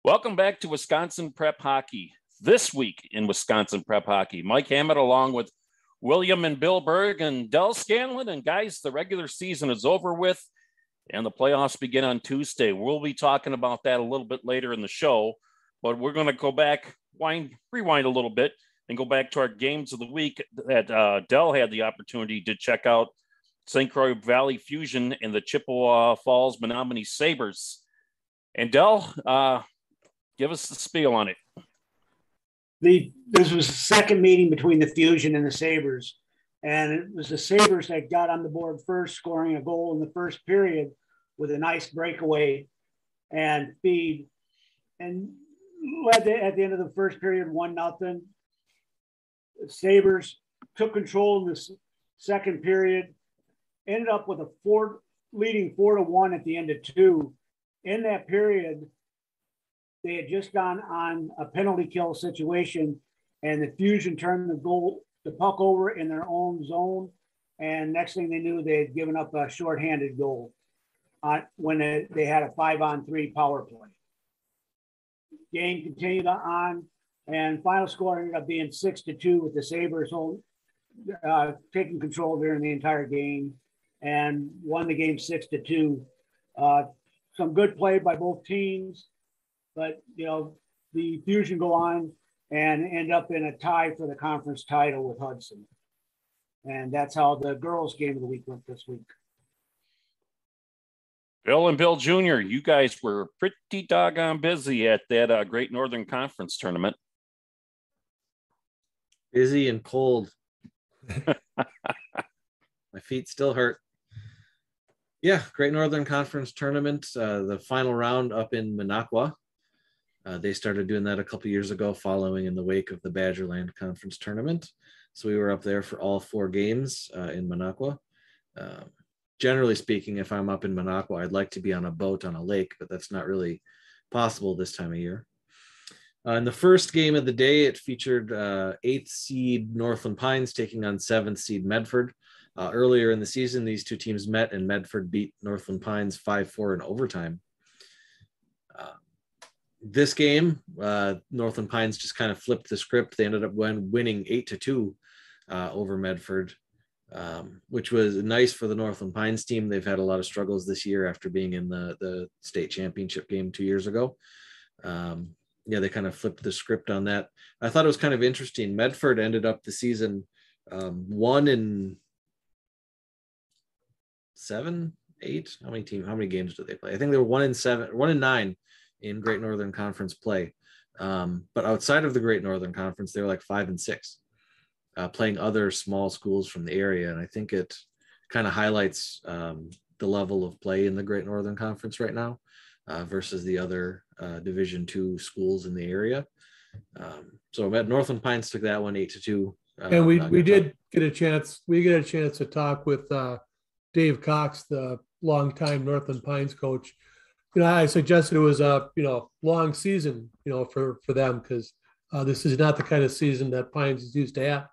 Welcome back to Wisconsin Prep Hockey. This week in Wisconsin Prep Hockey, Mike Hammett along with William and Bill Berg and Del Scanlon. And guys, the regular season is over with and the playoffs begin on Tuesday. We'll be talking about that a little bit later in the show, but we're going to go back, rewind a little bit and go back to our games of the week that Del had the opportunity to check out. St. Croix Valley Fusion and the Chippewa Falls Menominee Sabres. And Del, give us the spiel on it. This was the second meeting between the Fusion and the Sabres. And it was the Sabres that got on the board first, scoring a goal in the first period with a nice breakaway and feed. And led at the end of the first period, 1-0. The Sabres took control in the second period, ended up with leading 4-1 at the end of 2. In that period, they had just gone on a penalty kill situation, and the Fusion turned the puck over in their own zone. And next thing they knew, they had given up a shorthanded goal when they had a 5-on-3 power play. Game continued on, and final score ended up being 6-2 with the Sabres taking control during the entire game and won the game 6-2. Some good play by both teams. But, the Fusion go on and end up in a tie for the conference title with Hudson. And that's how the girls' game of the week went this week. Bill and Bill Jr., you guys were pretty doggone busy at that Great Northern Conference tournament. Busy and cold. My feet still hurt. Yeah, Great Northern Conference tournament, the final round up in Minocqua. They started doing that a couple years ago, following in the wake of the Badgerland Conference tournament. So we were up there for all 4 games in Minocqua. Generally speaking, if I'm up in Minocqua, I'd like to be on a boat on a lake, but that's not really possible this time of year. In the first game of the day, it featured 8th seed Northland Pines taking on 7th seed Medford. Earlier in the season, these two teams met and Medford beat Northland Pines 5-4 in overtime. This game, Northland Pines just kind of flipped the script. They ended up winning 8-2 over Medford, which was nice for the Northland Pines team. They've had a lot of struggles this year after being in the state championship game 2 years ago. They kind of flipped the script on that. I thought it was kind of interesting. Medford ended up the season 1-7, 8. How many games did they play? I think they were 1-9 in Great Northern Conference play. But outside of the Great Northern Conference, they were like 5-6, playing other small schools from the area. And I think it kind of highlights the level of play in the Great Northern Conference right now versus the other Division II schools in the area. So Northland Pines took that one 8-2. And we did get a chance. We get a chance to talk with Dave Cox, the longtime Northland Pines coach. I suggested it was a long season for them because this is not the kind of season that Pines is used to have.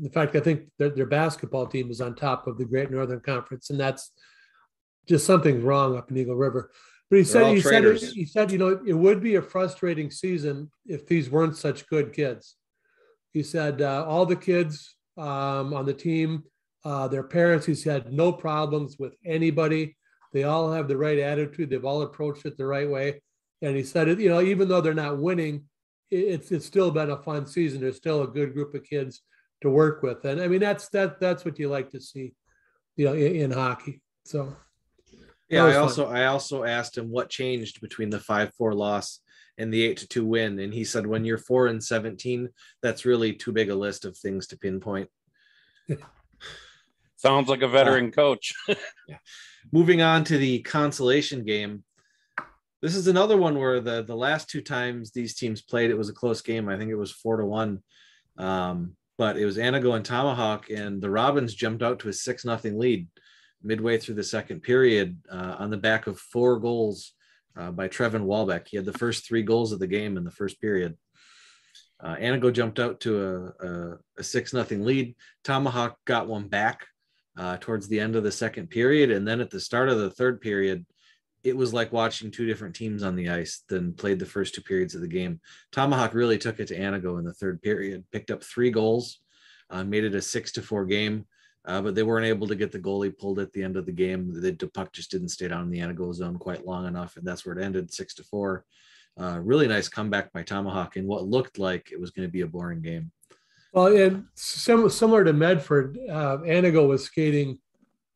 In fact, I think their basketball team is on top of the Great Northern Conference, and that's just something's wrong up in Eagle River. But he said it would be a frustrating season if these weren't such good kids. He said all the kids on the team, their parents, he said no problems with anybody. They all have the right attitude. They've all approached it the right way. And he said, even though they're not winning, it's still been a fun season. There's still a good group of kids to work with. And I mean, that's what you like to see, in hockey. So. Yeah, I also asked him what changed between the 5-4 loss and the 8-2 win. And he said, when you're 4-17, that's really too big a list of things to pinpoint. Sounds like a veteran coach. Yeah. Moving on to the consolation game. This is another one where the last 2 times these teams played, it was a close game. I think it was 4-1. But it was Anago and Tomahawk, and the Robins jumped out to a 6-0 lead midway through the second period on the back of 4 goals by Trevin Walbeck. He had the first 3 goals of the game in the first period. Anago jumped out to a 6-0 lead. Tomahawk got one back towards the end of the second period. And then at the start of the third period, it was like watching two different teams on the ice, then played the first 2 periods of the game. Tomahawk really took it to Anago in the third period, picked up 3 goals, made it a 6-4 game, but they weren't able to get the goalie pulled at the end of the game. The puck just didn't stay down in the Anago zone quite long enough, and that's where it ended, 6-4. Really nice comeback by Tomahawk in what looked like it was going to be a boring game. Well, and similar to Medford, Anago was skating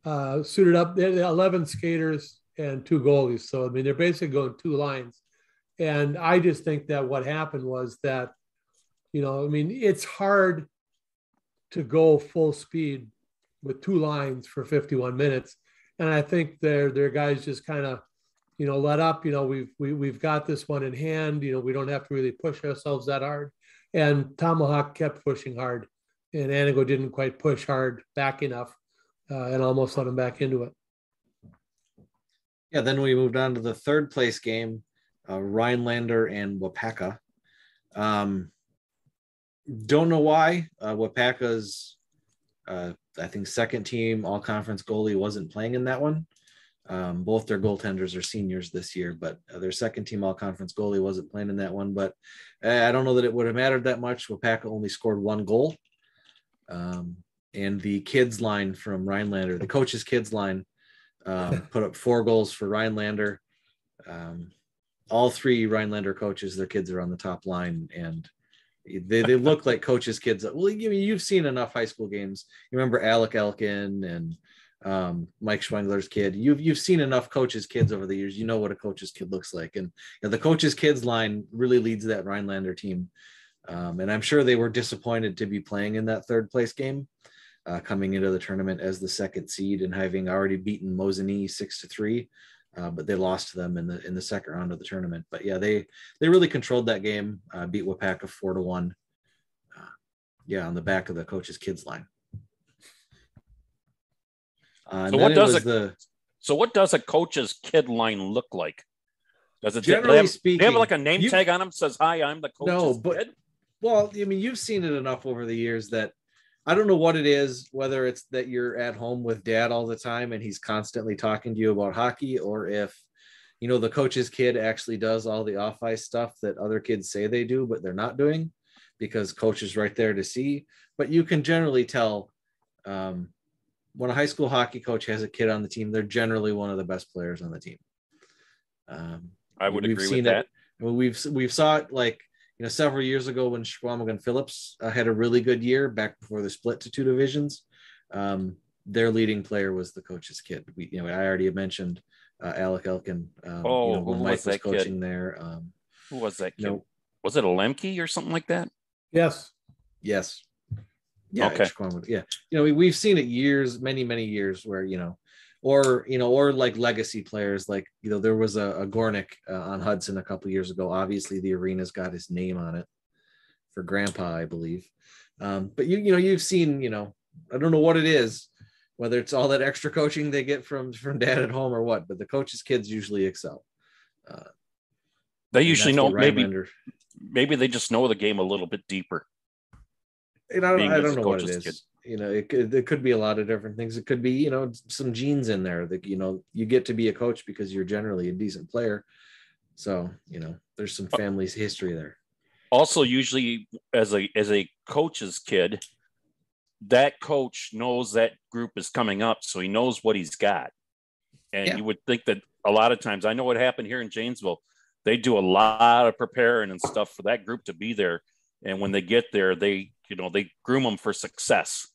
suited up. They had 11 skaters and 2 goalies. So, I mean, they're basically going 2 lines. And I just think that what happened was that, you know, I mean, it's hard to go full speed with 2 lines for 51 minutes. And I think their guys just kind of, you know, let up. You know, we've got this one in hand. You know, we don't have to really push ourselves that hard. And Tomahawk kept pushing hard, and Anago didn't quite push hard back enough, and almost let him back into it. Yeah, then we moved on to the third place game, Rhinelander and Wapaka. Don't know why Wapaka's, I think, second team all conference goalie wasn't playing in that one. Both their goaltenders are seniors this year, but their second team all conference goalie wasn't playing in that one. But I don't know that it would have mattered that much. Wapaka only scored 1 goal. And the kids line from Rhinelander, the coach's kids line, put up 4 goals for Rhinelander. All 3 Rhinelander coaches, their kids are on the top line, and they look like coaches' kids. Well, you've seen enough high school games. You remember Alec Elkin and Mike Schwengler's kid. You've seen enough coaches' kids over the years. You know what a coach's kid looks like, and the coaches' kids line really leads that Rhinelander team. And I'm sure they were disappointed to be playing in that third place game, coming into the tournament as the second seed and having already beaten Mosinee 6-3, but they lost to them in the second round of the tournament. But yeah, they really controlled that game, beat Wapaka 4-1. On the back of the coach's kids line. So what does a coach's kid line look like? Does it generally speaking? They have like a name tag on them says, "Hi, I'm the coach's kid." Well, I mean, you've seen it enough over the years that I don't know what it is, whether it's that you're at home with dad all the time and he's constantly talking to you about hockey, or if, you know, the coach's kid actually does all the off ice stuff that other kids say they do, but they're not doing because coach is right there to see. But you can generally tell when a high school hockey coach has a kid on the team, they're generally one of the best players on the team. I would agree with that. We've saw it, like, you know, several years ago when Squamigan Phillips had a really good year back before the split to 2 divisions. Their leading player was the coach's kid. I already had mentioned Alec Elkin. When Mike was coaching kid? There. Who was that kid? Was it a Lemke or something like that? Yes. Yeah. Okay. Yeah. You know, we've seen it many years where, or like legacy players, like, you know, there was a Gornick on Hudson a couple years ago. Obviously the arena's got his name on it for grandpa, I believe. But you've seen, I don't know what it is, whether it's all that extra coaching they get from dad at home or what, but the coaches' kids usually excel. They usually know, maybe they just know the game a little bit deeper. I don't know what it is. Kid. It could be a lot of different things. It could be, some genes in there that, you get to be a coach because you're generally a decent player. So, there's some family's history there. Also, usually as a coach's kid, that coach knows that group is coming up, so he knows what he's got. And you would think that a lot of times, I know what happened here in Janesville, they do a lot of preparing and stuff for that group to be there. And when they get there, they groom them for success.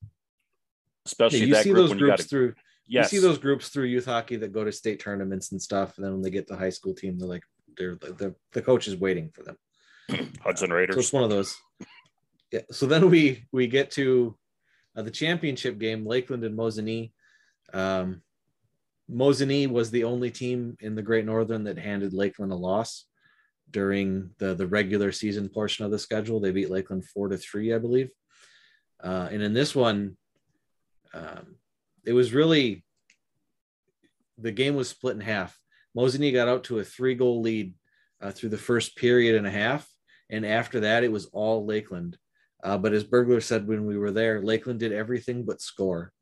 Especially that group when you got to. You see those groups through youth hockey that go to state tournaments and stuff. And then when they get to high school team, the coach is waiting for them. Hudson Raiders. So it's one of those. Yeah. So then we get to the championship game, Lakeland and Mosinee. Mosinee was the only team in the Great Northern that handed Lakeland a loss during the regular season portion of the schedule. They beat Lakeland 4-3, I believe. And in this one, it was really, the game was split in half. Mosinee got out to a 3-goal lead through the first period and a half. And after that, it was all Lakeland. But as Bergler said when we were there, Lakeland did everything but score.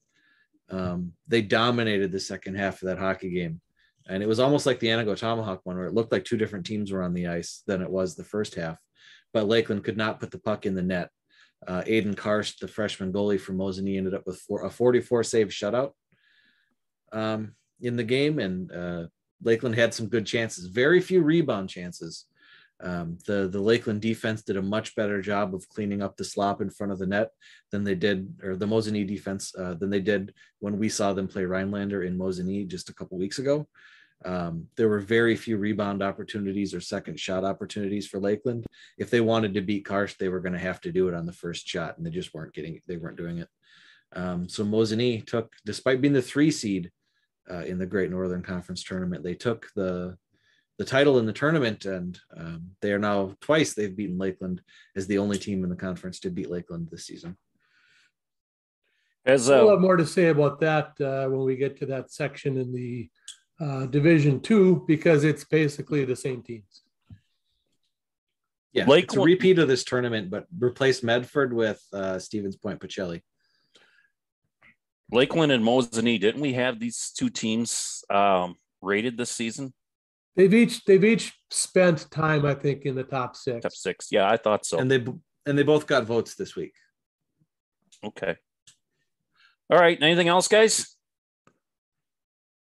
They dominated the second half of that hockey game. And it was almost like the Anago Tomahawk one, where it looked like two different teams were on the ice than it was the first half. But Lakeland could not put the puck in the net. Aiden Karst, the freshman goalie from Mosinee, ended up with a 44 save shutout in the game. And Lakeland had some good chances, very few rebound chances. The Lakeland defense did a much better job of cleaning up the slop in front of the net than they did, or the Mosinee defense than they did when we saw them play Rhinelander in Mosinee just a couple weeks ago. There were very few rebound opportunities or second shot opportunities for Lakeland. If they wanted to beat Karst, they were going to have to do it on the first shot, and they just weren't doing it. So Mosinee took, despite being the 3 seed in the Great Northern Conference tournament, they took the title in the tournament, and they are now twice they've beaten Lakeland as the only team in the conference to beat Lakeland this season. We'll have more to say about that when we get to that section in the Division 2, because it's basically the same teams. Yeah, it's a repeat of this tournament, but replace Medford with Stevens Point Pacelli. Lakeland and Mosinee, didn't we have these two teams rated this season? They've each spent time, I think, in the top 6. Top 6, yeah, I thought so. And they both got votes this week. Okay. All right. Anything else, guys?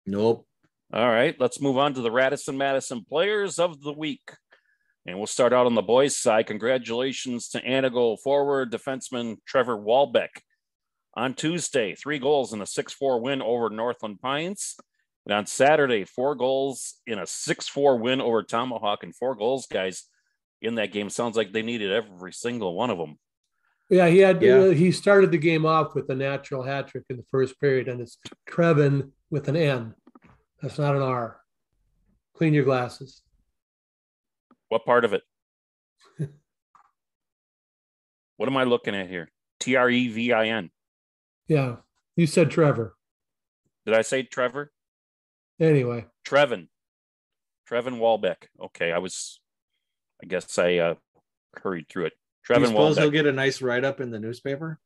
Nope. All right. Let's move on to the Radisson Madison Players of the Week. And we'll start out on the boys' side. Congratulations to Anago forward defenseman Trevor Walbeck. On Tuesday, 3 goals in a 6-4 win over Northland Pines. And on Saturday, 4 goals in a 6-4 win over Tomahawk. And 4 goals, guys, in that game. Sounds like they needed every single one of them. Yeah, he started the game off with a natural hat trick in the first period, and it's Trevin with an N. That's not an R. Clean your glasses. What part of it? What am I looking at here? Trevin. Yeah, you said Trevor. Did I say Trevor? Anyway. Trevin Walbeck. Okay, I guess I hurried through it. Trevin Walbeck. Do you suppose he'll get a nice write-up in the newspaper?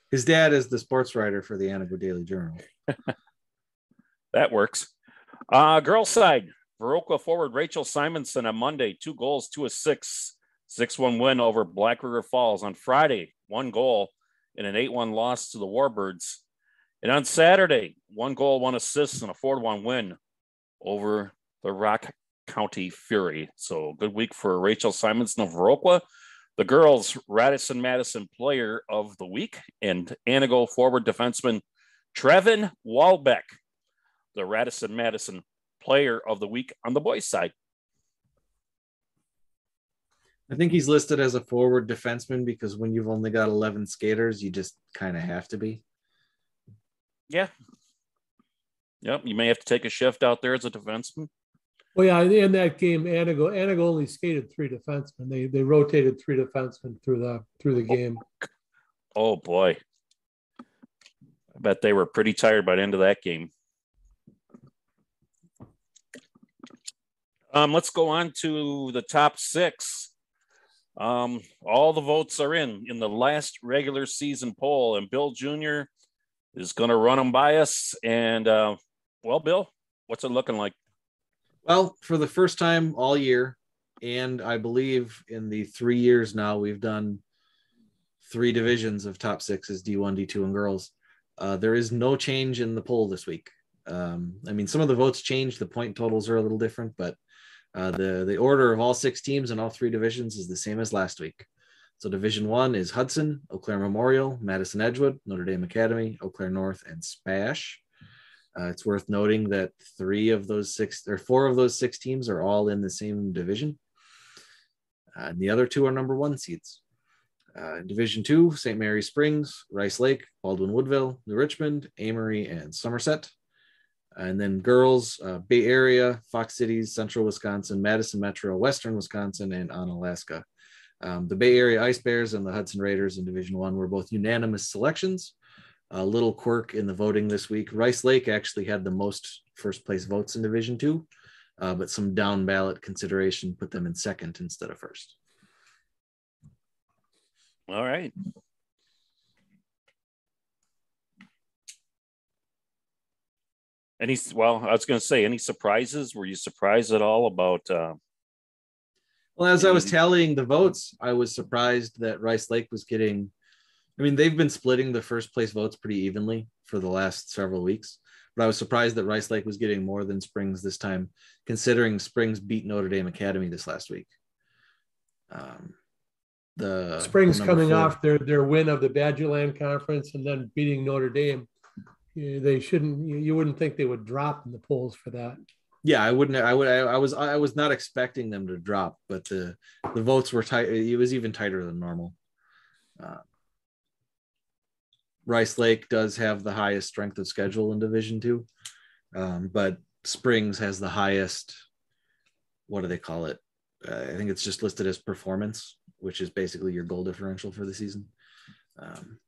His dad is the sports writer for the Anago Daily Journal. That works. Girls side, Viroqua forward Rachel Simonson on Monday, 2 goals, 2 assists, 6-1 win over Black River Falls. On Friday, 1 goal in an 8-1 loss to the Warbirds. And on Saturday, 1 goal, 1 assist, and a 4-1 win over the Rock County Fury. So good week for Rachel Simonson of Viroqua. The girls, Radisson Madison Player of the Week, and Anago forward defenseman Trevin Walbeck, the Radisson Madison Player of the Week on the boys' side. I think he's listed as a forward defenseman because when you've only got 11 skaters, you just kind of have to be. Yeah. Yep, you may have to take a shift out there as a defenseman. Well, yeah, in that game, Anago only skated 3 defensemen. They rotated 3 defensemen through the game. Oh boy, I bet they were pretty tired by the end of that game. Let's go on to the top 6. All the votes are in the last regular season poll, and Bill Jr. is going to run them by us. And well, Bill, what's it looking like? Well, for the first time all year, and I believe in the 3 years now, we've done 3 divisions of top 6s, D1, D2, and girls. There is no change in the poll this week. I mean, some of the votes changed. The point totals are a little different, but the order of all 6 teams in all 3 divisions is the same as last week. So Division 1 is Hudson, Eau Claire Memorial, Madison Edgewood, Notre Dame Academy, Eau Claire North, and Spash. It's worth noting that 4 of those 6 teams are all in the same division. And the other 2 are number 1 seeds. Division 2, St. Mary Springs, Rice Lake, Baldwin Woodville, New Richmond, Amory, and Somerset. And then girls, Bay Area, Fox Cities, Central Wisconsin, Madison Metro, Western Wisconsin, and Onalaska. The Bay Area Ice Bears and the Hudson Raiders in Division 1 were both unanimous selections. A little quirk in the voting this week. Rice Lake actually had the most first place votes in Division 2, but some down ballot consideration put them in second instead of first. All right. Well, I was going to say, any surprises? Were you surprised at all about? Well, as I was tallying the votes, I was surprised that Rice Lake was getting. I mean, they've been splitting the first place votes pretty evenly for the last several weeks, but I was surprised that Rice Lake was getting more than Springs this time, considering Springs beat Notre Dame Academy this last week. The Springs coming off their win of the Badgerland Conference and then beating Notre Dame. They shouldn't. You wouldn't think they would drop in the polls for that. Yeah, I wouldn't. I was not expecting them to drop, but the votes were tight. It was even tighter than normal. Rice Lake does have the highest strength of schedule in Division II, but Springs has the highest. What do they call it? I think it's just listed as performance, which is basically your goal differential for the season.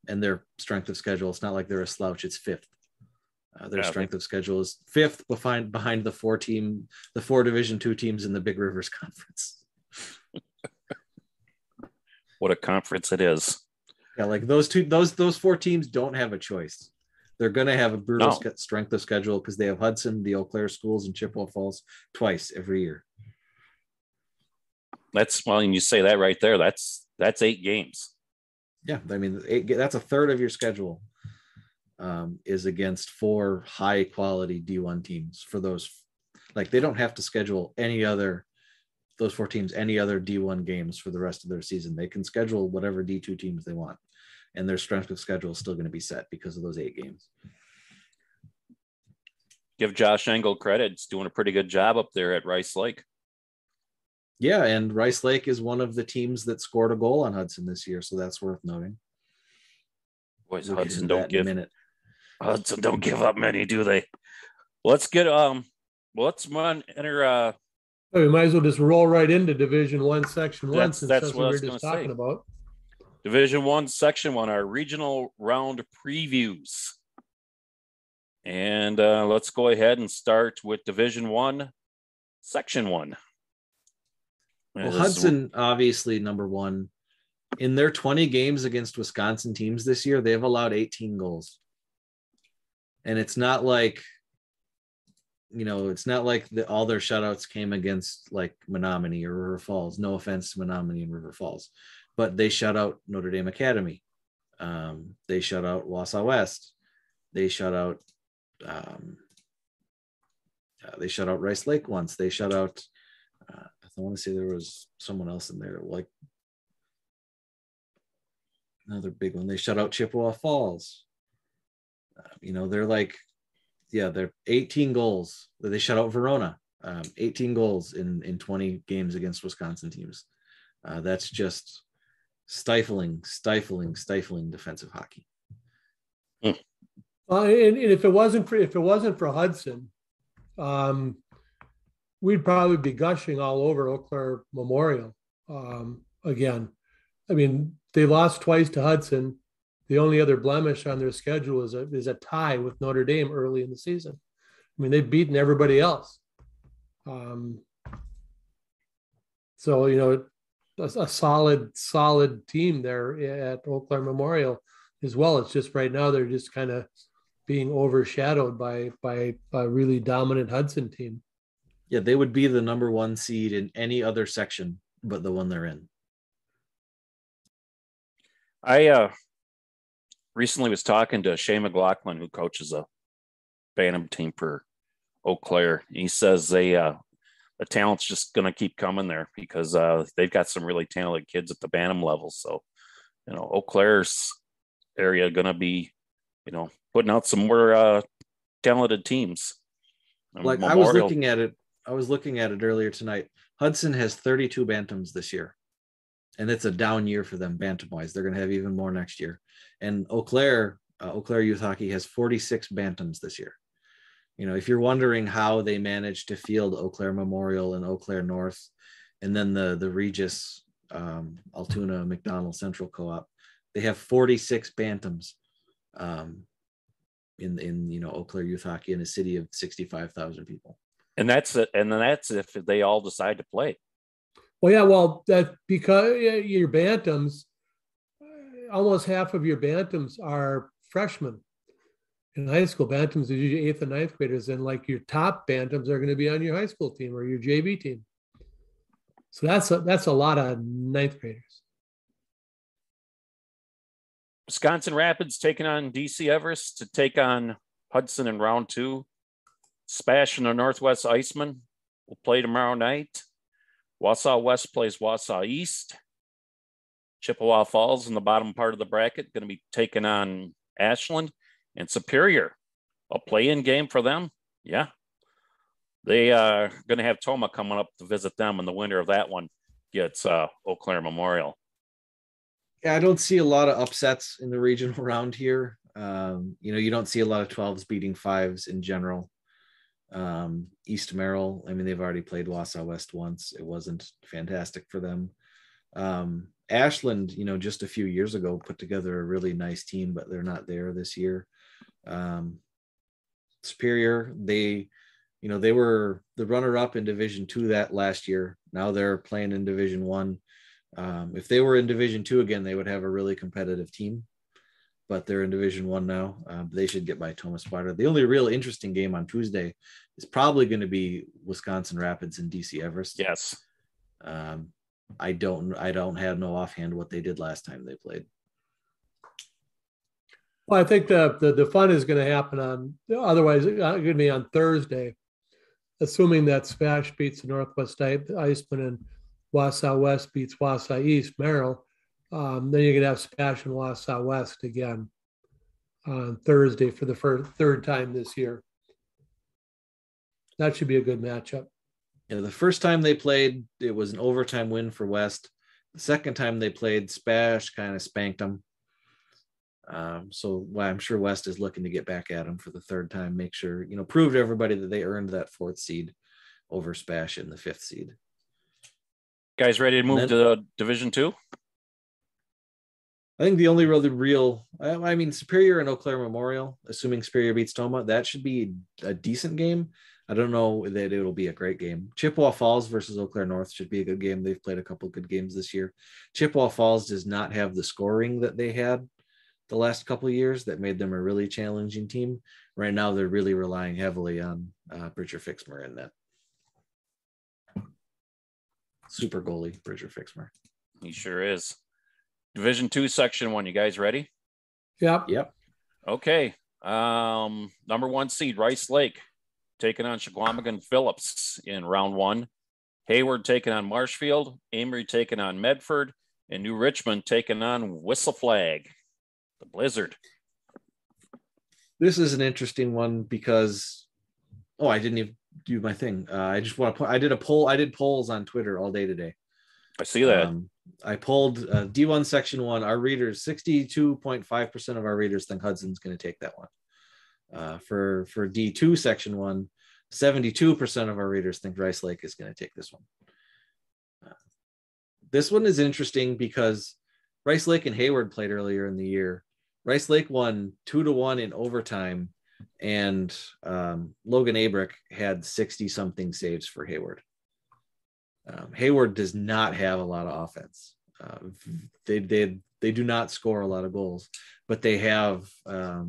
And their strength of schedule, it's not like they're a slouch, it's fifth. Their strength of schedule is fifth behind the four Division II teams in the Big Rivers Conference. What a conference it is. Yeah, like those four teams don't have a choice. They're going to have a brutal strength of schedule because they have Hudson, the Eau Claire schools, and Chippewa Falls twice every year. And you say that right there. That's 8 games. Yeah, I mean, that's a third of your schedule is against 4 high quality D1 teams. For those, like, they don't have to schedule those 4 teams any other D1 games for the rest of their season. They can schedule whatever D2 teams they want, and their strength of schedule is still going to be set because of those 8 games. Give Josh Engel credit. He's doing a pretty good job up there at Rice Lake. Yeah, and Rice Lake is one of the teams that scored a goal on Hudson this year, so that's worth noting. Boys, Hudson don't give up many, do they? Let's get let's enter. We might as well just roll right into Division I, Section 1, since that's what we I were was just gonna talking say. about. Division 1, Section 1, our regional round previews. And let's go ahead and start with Division 1, Section 1. Well, Hudson, obviously, number one. In their 20 games against Wisconsin teams this year, they've allowed 18 goals. And it's not like, all their shutouts came against like Menominee or River Falls. No offense to Menominee and River Falls. But they shut out Notre Dame Academy. They shut out Wausau West. They shut out Rice Lake once. They shut out I want to say there was someone else in there, like another big one. They shut out Chippewa Falls. They're 18 goals. They shut out Verona. 18 goals in 20 games against Wisconsin teams. That's just stifling defensive hockey. And if it wasn't for Hudson, we'd probably be gushing all over Eau Claire Memorial again. I mean, they lost twice to Hudson. The only other blemish on their schedule is a tie with Notre Dame early in the season. I mean, they've beaten everybody else. So, a solid team there at Eau Claire Memorial as well. It's just right now they're just kind of being overshadowed by a really dominant Hudson team. Yeah, they would be the number 1 seed in any other section but the one they're in. I recently was talking to Shea McLaughlin, who coaches a Bantam team for Eau Claire. He says the talent's just going to keep coming there because they've got some really talented kids at the Bantam level. So, Eau Claire's area going to be, putting out some more talented teams. Like Memorial. I was looking at it earlier tonight. Hudson has 32 Bantams this year, and it's a down year for them Bantam-wise. They're going to have even more next year. And Eau Claire Youth Hockey has 46 Bantams this year. If you're wondering how they managed to field Eau Claire Memorial and Eau Claire North, and then the Regis Altoona McDonald Central Co-op, they have 46 Bantams in Eau Claire Youth Hockey in a city of 65,000 people. And that's it. And then that's if they all decide to play. Well, yeah, that because your Bantams, almost half of your Bantams are freshmen. In high school, bantams is usually 8th and 9th graders, and like your top bantams are going to be on your high school team or your JV team. So that's a lot of 9th graders. Wisconsin Rapids taking on DC Everest to take on Hudson in round 2. Spash and the Northwest Icemen will play tomorrow night. Wausau West plays Wausau East. Chippewa Falls in the bottom part of the bracket going to be taking on Ashland. And Superior, a play-in game for them. Yeah. They are going to have Toma coming up to visit them, and the winner of that one gets Eau Claire Memorial. Yeah, I don't see a lot of upsets in the regional round here. You don't see a lot of 12s beating 5s in general. East Merrill, I mean, they've already played Wausau West once. It wasn't fantastic for them. Ashland, just a few years ago, put together a really nice team, but they're not there this year. Superior, they were the runner-up in Division II that last year. Now they're playing in Division I. If they were in Division II again, they would have a really competitive team, but they're in Division I now. They should get by Thomas Sparta. The only real interesting game on Tuesday is probably going to be Wisconsin Rapids and DC Everest. Yes. I don't have no offhand what they did last time they played. Well, I think the fun is going to happen otherwise it's going to be on Thursday, assuming that Spash beats the Northwest Iceman and Wausau West beats Wausau East Merrill. Then you're going to have Spash and Wausau West again on Thursday for the third time this year. That should be a good matchup. Yeah, the first time they played, it was an overtime win for West. The second time they played, Spash kind of spanked them. So I'm sure West is looking to get back at them for the third time, make sure, prove to everybody that they earned that 4th seed over Spash in the 5th seed. Guys ready to move to Division II? I think the only real, Superior and Eau Claire Memorial, assuming Superior beats Toma, that should be a decent game. I don't know that it'll be a great game. Chippewa Falls versus Eau Claire North should be a good game. They've played a couple of good games this year. Chippewa Falls does not have the scoring that they had the last couple of years that made them a really challenging team. Right now, they're really relying heavily on Bridger Fixmer in that. Super goalie, Bridger Fixmer. He sure is. Division II, Section 1. You guys ready? Yep. Okay. Number 1 seed, Rice Lake, taking on Chequamegon Phillips in round 1. Hayward taking on Marshfield. Amory taking on Medford. And New Richmond taking on Whistle Flag, the Blizzard. This is an interesting one because, I didn't even do my thing. I just want to point, I did a poll. I did polls on Twitter all day today. I see that. I polled D1 Section 1. Our readers, 62.5% of our readers think Hudson's going to take that one. For D2 Section 1, 72% of our readers think Rice Lake is going to take this one. This one is interesting because Rice Lake and Hayward played earlier in the year. Rice Lake won 2-1 in overtime, and Logan Abrick had 60-something saves for Hayward. Hayward does not have a lot of offense. They do not score a lot of goals, but they have. I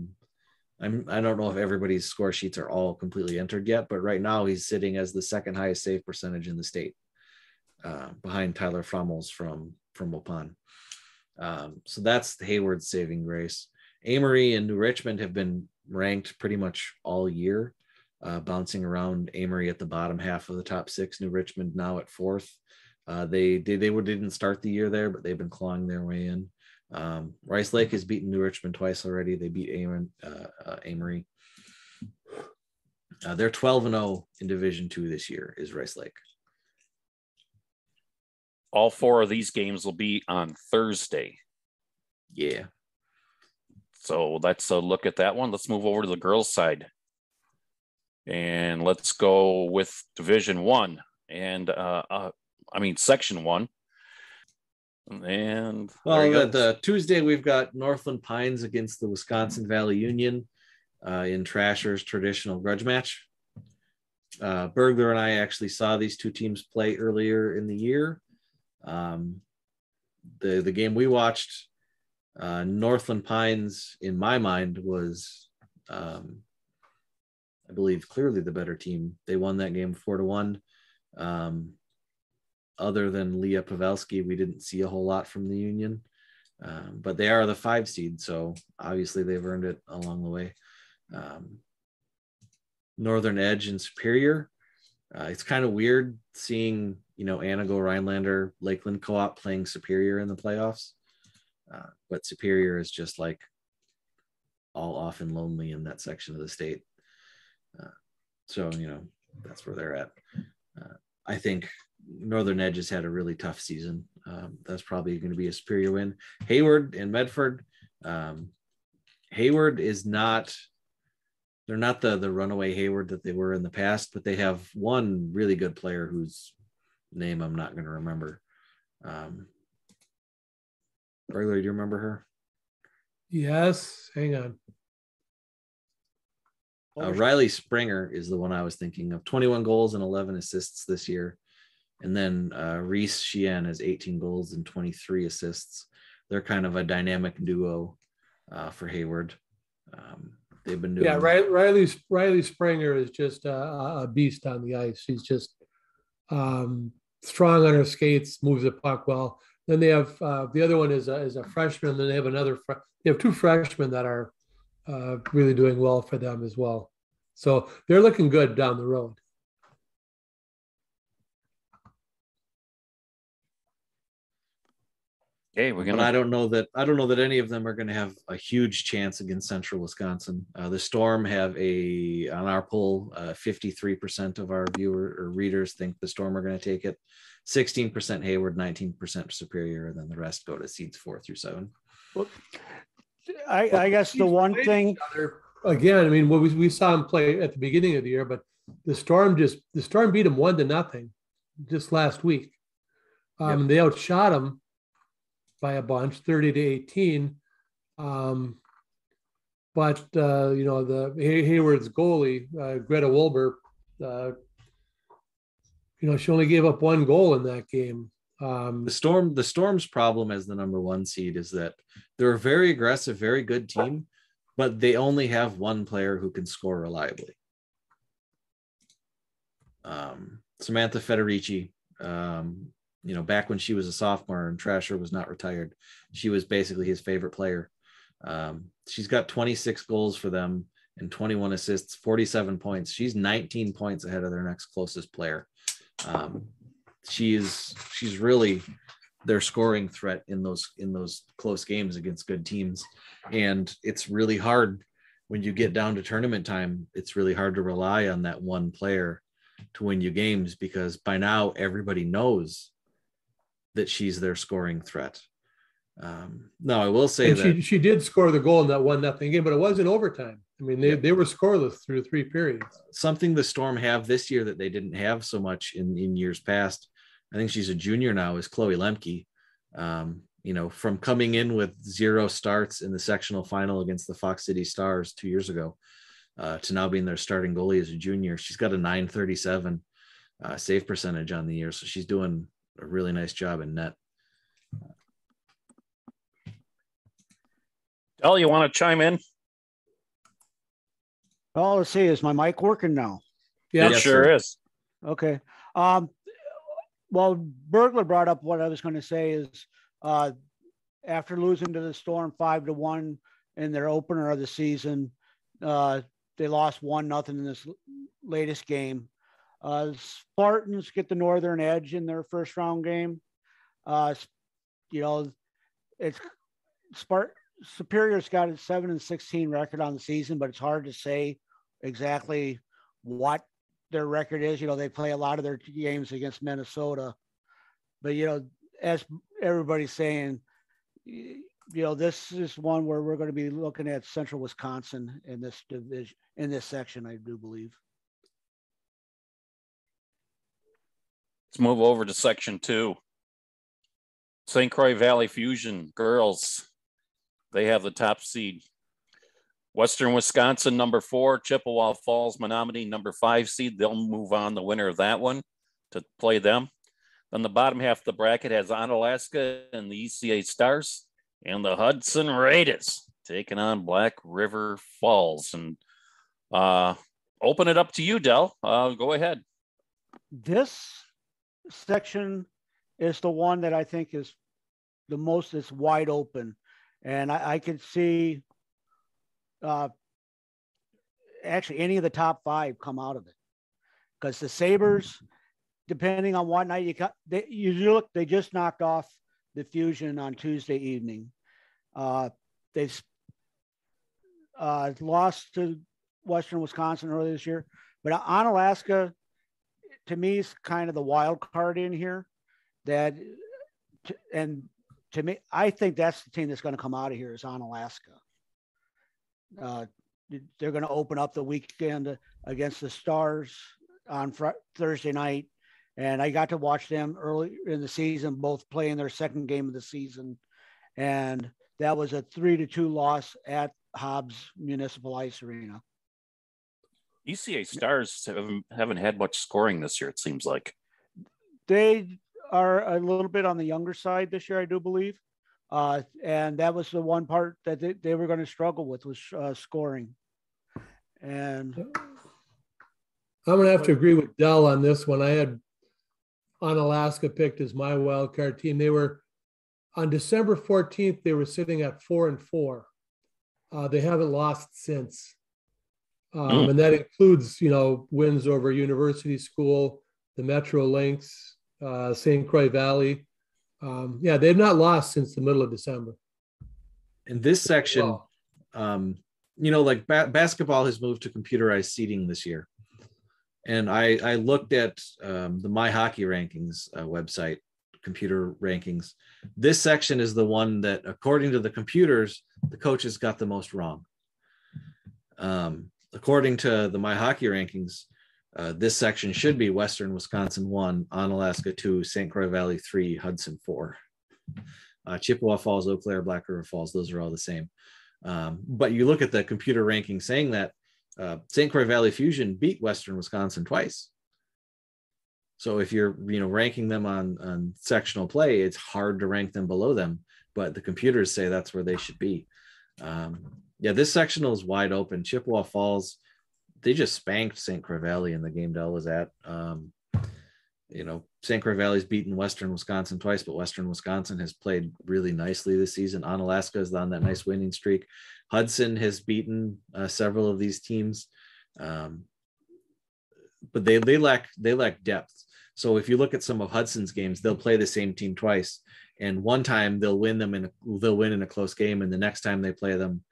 don't know if everybody's score sheets are all completely entered yet, but right now he's sitting as the second highest save percentage in the state, behind Tyler Frummels from Waupun. So that's Hayward's saving grace. Amory and New Richmond have been ranked pretty much all year, bouncing around. Amory at the bottom half of the top 6, New Richmond now at 4th. They didn't start the year there, but they've been clawing their way in. Rice Lake has beaten New Richmond twice already. They beat Amory. They're 12-0 in Division II this year, is Rice Lake. All 4 of these games will be on Thursday. Yeah. So let's look at that one. Let's move over to the girls' side. And let's go with Division 1 and Section 1. And the Tuesday we've got Northland Pines against the Wisconsin Valley Union in Trasher's traditional grudge match. Bergler and I actually saw these two teams play earlier in the year. The game we watched, Northland Pines, in my mind, was I believe clearly the better team. They won that game 4-1. Other than Leah Pavelski, we didn't see a whole lot from the Union, but they are the 5 seed, so obviously they've earned it along the way. Northern Edge and Superior. It's kind of weird seeing, Anago, Rhinelander, Lakeland Co-op playing Superior in the playoffs, but Superior is just like all off and lonely in that section of the state. So, that's where they're at. I think Northern Edge has had a really tough season. That's probably going to be a Superior win. Hayward and Medford. Hayward is not, they're not the runaway Hayward that they were in the past, but they have one really good player whose name I'm not going to remember. Burglar, do you remember her? Yes. Hang on. Riley Springer is the one I was thinking of. 21 goals and 11 assists this year. And then Reese Sheehan has 18 goals and 23 assists. They're kind of a dynamic duo for Hayward. They've been doing. Yeah, Riley Springer is just a beast on the ice. She's just strong on her skates, moves the puck well. Then they have the other one is a freshman. Then they have they have 2 freshmen that are really doing well for them as well. So they're looking good down the road. Okay, we're gonna. But I don't know that any of them are going to have a huge chance against Central Wisconsin. The Storm have on our poll, 53% of our viewer or readers think the Storm are going to take it. 16% Hayward, 19% Superior, and then the rest go to seeds 4 through 7. Well, I guess the one thing again, I mean, we saw them play at the beginning of the year, but the Storm beat them 1-0 just last week. Yep. They outshot them by a bunch, 30-18. But the Hayward's goalie, Greta Wilbur, she only gave up 1 goal in that game. The Storm's problem as the number 1 seed is that they're a very aggressive, very good team, but they only have 1 player who can score reliably. Samantha Federici, back when she was a sophomore and Trasher was not retired, she was basically his favorite player. She's got 26 goals for them and 21 assists, 47 points. She's 19 points ahead of their next closest player. She's really their scoring threat in those close games against good teams. And it's really hard when you get down to tournament time. It's really hard to rely on that 1 player to win you games, because by now everybody knows that she's their scoring threat. No, I will say that she did score the goal in that 1-0 game, but it wasn't overtime. I mean, they were scoreless through 3 periods. Something the Storm have this year that they didn't have so much in years past. I think she's a junior now, is Chloe Lemke. From coming in with 0 starts in the sectional final against the Fox City Stars 2 years ago, to now being their starting goalie as a junior. She's got a .937 save percentage on the year, so she's doing a really nice job in net. Del, you want to chime in? Oh, let's see. Is my mic working now? Yeah, it sure is. Okay. Well, Burglar brought up what I was going to say is after losing to the Storm 5-1 in their opener of the season, they lost 1-0 in this latest game. Spartans get the Northern Edge in their first round game. It's Superior's got a 7-16 record on the season, but it's hard to say exactly what their record is. They play a lot of their games against Minnesota, but as everybody's saying, this is one where we're going to be looking at Central Wisconsin in this division, in this section, I do believe. Let's move over to section 2. St. Croix Valley Fusion girls. They have the top seed. Western Wisconsin, number 4, Chippewa Falls, Menominee, number 5 seed. They'll move on, the winner of that one, to play them. Then the bottom half of the bracket has Onalaska and the ECA Stars and the Hudson Raiders taking on Black River Falls. And open it up to you, Del. Go ahead. This section is the one that I think is the most is wide open. And I could see actually any of the top 5 come out of it. Because the Sabres, depending on what night they just knocked off the Fusion on Tuesday evening. They've lost to Western Wisconsin earlier this year, but Onalaska, to me, is kind of the wild card in here. And to me, I think that's the team that's going to come out of here is Onalaska. They're going to open up the weekend against the Stars on Thursday night. And I got to watch them early in the season, both playing their second game of the season. And that was a 3-2 loss at Hobbs Municipal Ice Arena. ECA Stars haven't had much scoring this year, it seems like. They are a little bit on the younger side this year, I do believe. And that was the one part that they were going to struggle with was scoring. And I'm going to have to agree with Dell on this one. I had Onalaska picked as my wild card team. They were on December 14th. They were sitting at 4-4. They haven't lost since, and that includes wins over University School, the Metro Lynx, St. Croix Valley. They've not lost since the middle of December. In this section, basketball has moved to computerized seating this year. And I looked at the My Hockey Rankings website, computer rankings. This section is the one that, according to the computers, the coaches got the most wrong. According to the My Hockey Rankings, this section should be Western Wisconsin 1, Onalaska 2, St. Croix Valley 3, Hudson 4. Chippewa Falls, Eau Claire, Black River Falls, those are all the same. But you look at the computer ranking saying that St. Croix Valley Fusion beat Western Wisconsin twice. So if you're ranking them on sectional play, it's hard to rank them below them, but the computers say that's where they should be. This sectional is wide open. Chippewa Falls, they just spanked St. Croix Valley in the game Dell was at. St. Croix Valley's beaten Western Wisconsin twice, but Western Wisconsin has played really nicely this season. Onalaska is on that nice winning streak. Hudson has beaten several of these teams, but they lack depth. So if you look at some of Hudson's games, they'll play the same team twice, and one time they'll win in a close game, and the next time they play them,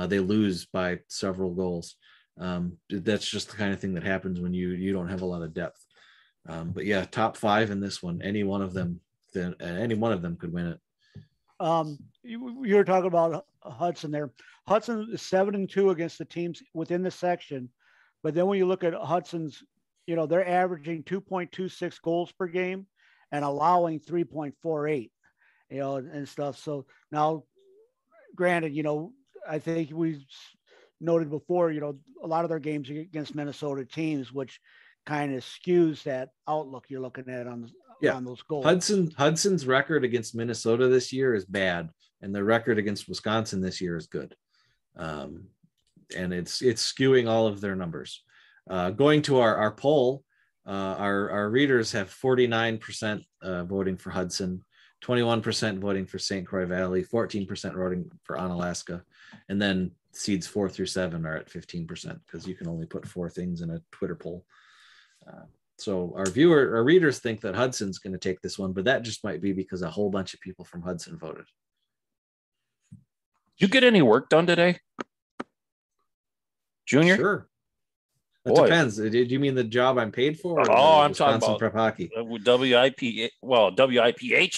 they lose by several goals. That's just the kind of thing that happens when you don't have a lot of depth. Top 5 in this one. Any one of them could win it. You were talking about Hudson there. Hudson is 7-2 against the teams within the section, but then when you look at Hudson's, they're averaging 2.26 goals per game and allowing 3.48, and stuff. So now, granted, I think we noted before, a lot of their games against Minnesota teams, which kind of skews that outlook you're looking at on those goals. Hudson's record against Minnesota this year is bad, and the record against Wisconsin this year is good. And it's skewing all of their numbers. Going to our poll, our readers have 49% voting for Hudson, 21% voting for St. Croix Valley, 14% voting for Onalaska, and then seeds 4 through 7 are at 15% because you can only put 4 things in a Twitter poll. So our readers think that Hudson's going to take this one, but that just might be because a whole bunch of people from Hudson voted. Did you get any work done today, Junior? Sure. It depends. Do you mean the job I'm paid for? I'm talking about Prep Hockey. WIPH.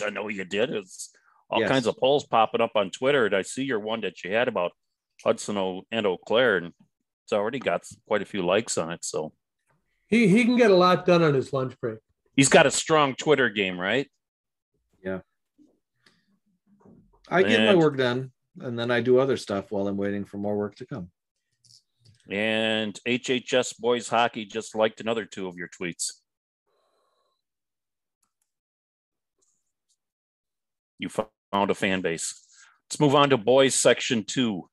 I know you did. It's all kinds of polls popping up on Twitter, and I see your one that you had about Hudson and Eau Claire, and it's already got quite a few likes on it. So he can get a lot done on his lunch break. He's got a strong Twitter game, right? Yeah. I get my work done, and then I do other stuff while I'm waiting for more work to come. And HHS Boys Hockey just liked another 2 of your tweets. You found a fan base. Let's move on to boys section 2.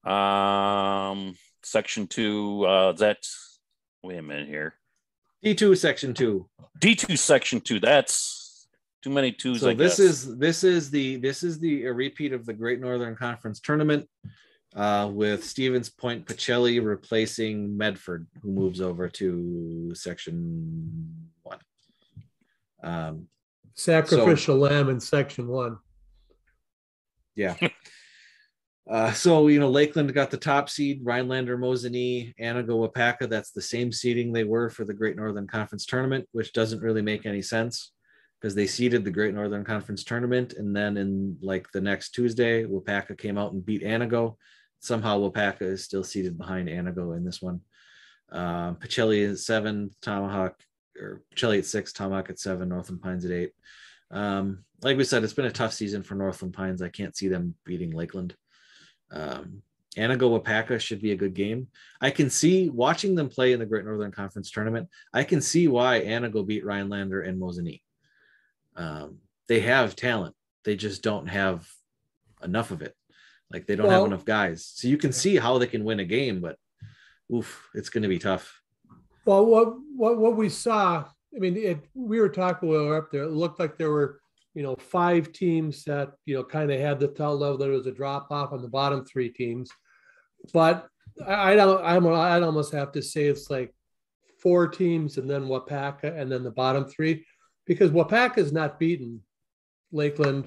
Section 2, wait a minute here. D2 Section 2. D2 Section 2. That's too many twos, So I this guess. is a repeat of the Great Northern Conference tournament with Stevens Point Pacelli replacing Medford, who moves over to Section 1. Sacrificial lamb in Section 1. Yeah. So, Lakeland got the top seed, Rhinelander, Mosinee, Anago, Wapaka. That's the same seeding they were for the Great Northern Conference tournament, which doesn't really make any sense because they seeded the Great Northern Conference tournament. And then in like the next Tuesday, Wapaka came out and beat Anago. Somehow Wapaka is still seated behind Anago in this one. Pacelli at 7, Pacelli at 6, Tomahawk at 7, Northland Pines at 8. Like we said, it's been a tough season for Northland Pines. I can't see them beating Lakeland. Anago Wapaka should be a good game. I can see watching them play in the Great Northern Conference tournament. I can see why Anago beat Rhinelander and Mosinee. They have talent. They just don't have enough of it. Like they don't have enough guys. So you can see how they can win a game, but it's going to be tough. Well, what we saw, I mean, we were talking while we were up there. It looked like there were 5 teams that, kind of had the tell level. There was a drop off on the bottom 3 teams, but I'd almost have to say it's like 4 teams and then Wapaka and then the bottom 3, because Wapaka is not beaten Lakeland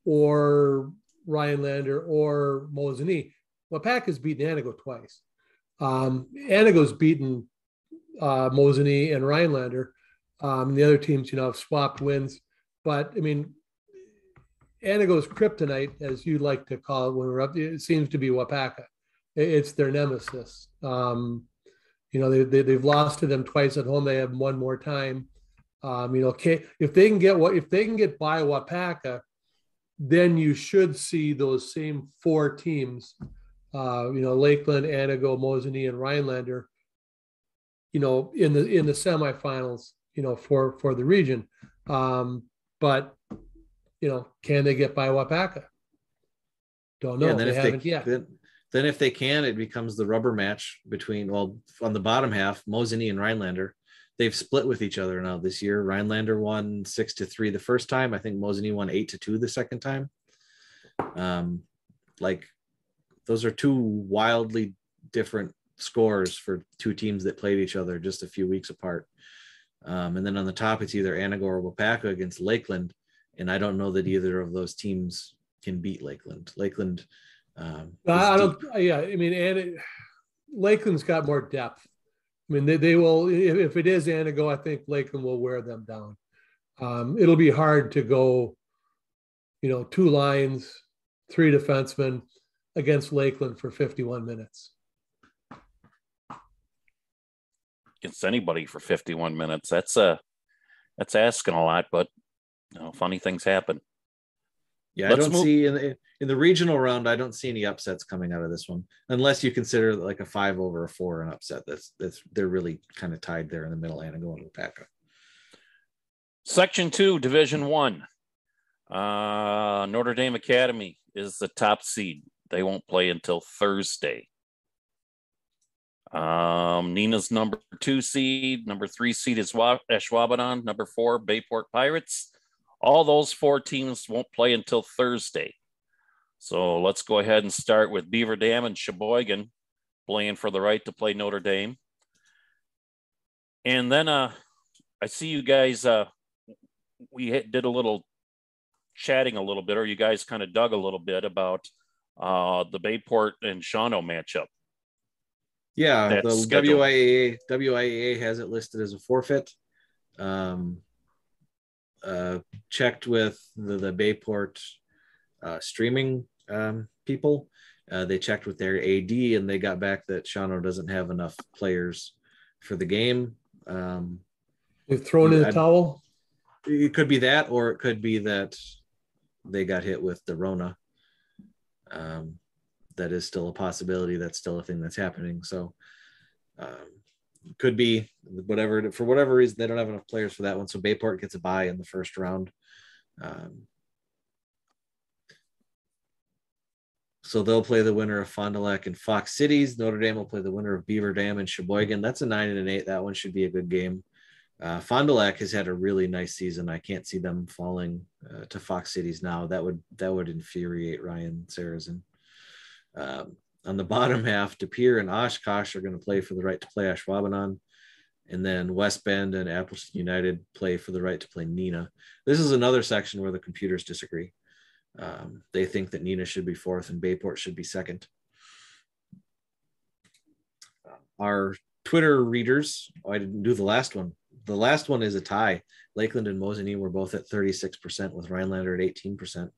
or Rhinelander or Mosinee. Wapaka's beaten Anago twice. Anago's beaten Mosinee and Rhinelander. The other teams, have swapped wins. But I mean, Anago's kryptonite, as you like to call it when we're up, it seems to be Wapaka. It's their nemesis. They've lost to them twice at home. They have one more time. If they can get by Wapaka, then you should see those same 4 teams, Lakeland, Anago, Mosinee, and Rhinelander, in the semifinals, for the region. But can they get by Wapaka? Don't know. They haven't yet. Then if they can, it becomes the rubber match between, on the bottom half, Mosinee and Rhinelander. They've split with each other now this year. Rhinelander won 6-3 the first time. I think Mosinee won 8-2 the second time. Those are 2 wildly different scores for 2 teams that played each other just a few weeks apart. And then on the top, it's either Anago or Wapaka against Lakeland. And I don't know that either of those teams can beat Lakeland. Lakeland. Lakeland's got more depth. I mean, they will, if it is Anago, I think Lakeland will wear them down. It'll be hard to go, 2 lines, 3 defensemen against Lakeland for 51 minutes. Against anybody for 51 minutes. That's asking a lot, but funny things happen. Yeah, I don't see in the regional round, I don't see any upsets coming out of this one, unless you consider like a 5 over a 4 an upset. They're really kind of tied there in the middle, Anago and Wapaka. Section 2, Division 1. Notre Dame Academy is the top seed. They won't play until Thursday. Nina's number 2 seed. Number 3 seed is Ashwaubenon. Number 4, Bayport Pirates. All those 4 teams won't play until Thursday. So let's go ahead and start with Beaver Dam and Sheboygan playing for the right to play Notre Dame. And then I see you guys, we did a little chatting a little bit, or you guys kind of dug a little bit about the Bayport and Shawano matchup. Yeah, the WIAA has it listed as a forfeit. Checked with the Bayport streaming people. They checked with their AD and they got back that Shawano doesn't have enough players for the game. They've thrown in the towel. It could be that, or it could be that they got hit with the Rona. That is still a possibility. That's still a thing that's happening. So could be for whatever reason, they don't have enough players for that one. So Bayport gets a bye in the first round. So they'll play the winner of Fond du Lac and Fox Cities. Notre Dame will play the winner of Beaver Dam and Sheboygan. That's a 9-8. That one should be a good game. Fond du Lac has had a really nice season. I can't see them falling to Fox Cities now. That would infuriate Ryan Sarazen. On the bottom half, De Pere and Oshkosh are going to play for the right to play Ashwaubenon. And then West Bend and Appleton United play for the right to play Neenah. This is another section where the computers disagree. They think that Neenah should be fourth and Bayport should be second. Our Twitter readers, I didn't do the last one. The last one is a tie. Lakeland and Mosinee were both at 36% with Rhinelander at 18%.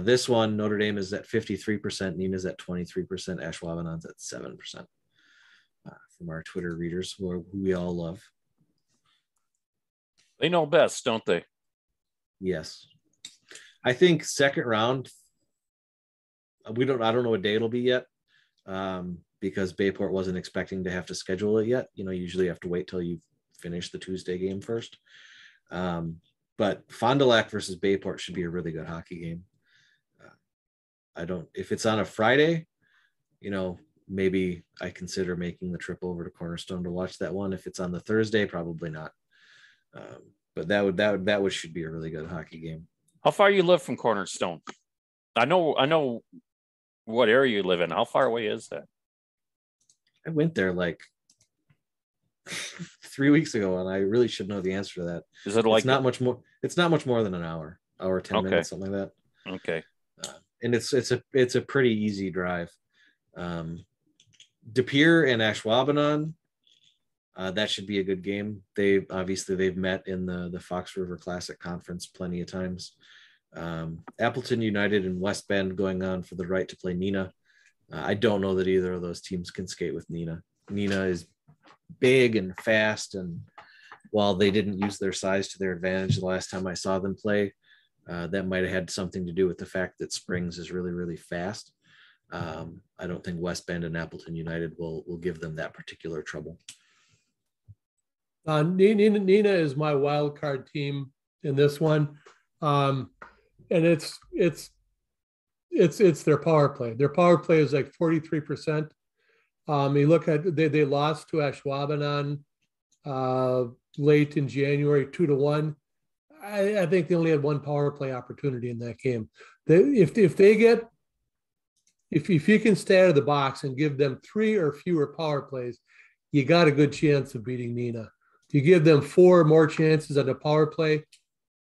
This one, Notre Dame is at 53%, Neenah's at 23%, Ashwaubenon's at 7%. From our Twitter readers who we all love. They know best, don't they? Yes. I think second round, I don't know what day it'll be yet, because Bayport wasn't expecting to have to schedule it yet. Usually you have to wait till you finish the Tuesday game first. But Fond du Lac versus Bayport should be a really good hockey game. If it's on a Friday, maybe I consider making the trip over to Cornerstone to watch that one. If it's on the Thursday, probably not. But that should be a really good hockey game. How far you live from Cornerstone? I know what area you live in. How far away is that? I went there like 3 weeks ago, and I really should know the answer to that. Is it like it's not much more? It's not much more than an hour 10 minutes, something like that. Okay. And it's a pretty easy drive. De Pere and Ashwaubenon, that should be a good game. They've met in the Fox River Classic Conference plenty of times. Appleton United and West Bend going on for the right to play Neenah. I don't know that either of those teams can skate with Neenah. Neenah is big and fast, and while they didn't use their size to their advantage the last time I saw them play, that might have had something to do with the fact that Springs is really, really fast. I don't think West Bend and Appleton United will give them that particular trouble. Neenah is my wild card team in this one, and it's their power play. Their power play is like 43%. You look at they lost to Ashwaubenon late in January 2-1. I think they only had one power play opportunity in that game. If you can stay out of the box and give them 3 or fewer power plays, you got a good chance of beating Neenah. If you give them 4 more chances at a power play,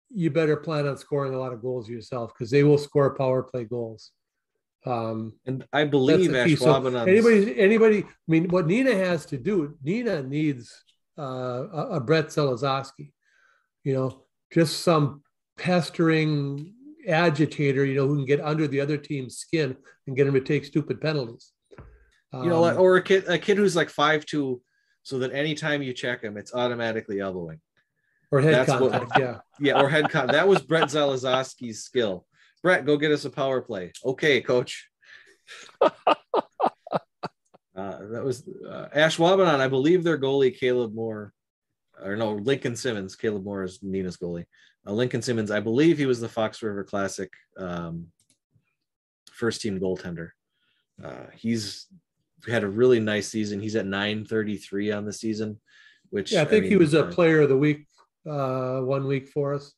you better plan on scoring a lot of goals yourself, because they will score power play goals. And I believe Ashwaubenon. So anybody. I mean, what Neenah has to do, Neenah needs a Brett Zelazowski, just some pestering agitator, who can get under the other team's skin and get him to take stupid penalties. Or a kid who's like 5'2", so that anytime you check him, it's automatically elbowing. Or head contact, or head contact. That was Brett Zelazowski's skill. Brett, go get us a power play. Okay, coach. That was Ashwaubenon. I believe their goalie, Lincoln Simmons. Caleb Moore is Neenah's goalie. Lincoln Simmons, I believe he was the Fox River Classic first team goaltender. He's had a really nice season. He's at .933 on the season, which I think he was a player of the week 1 week for us.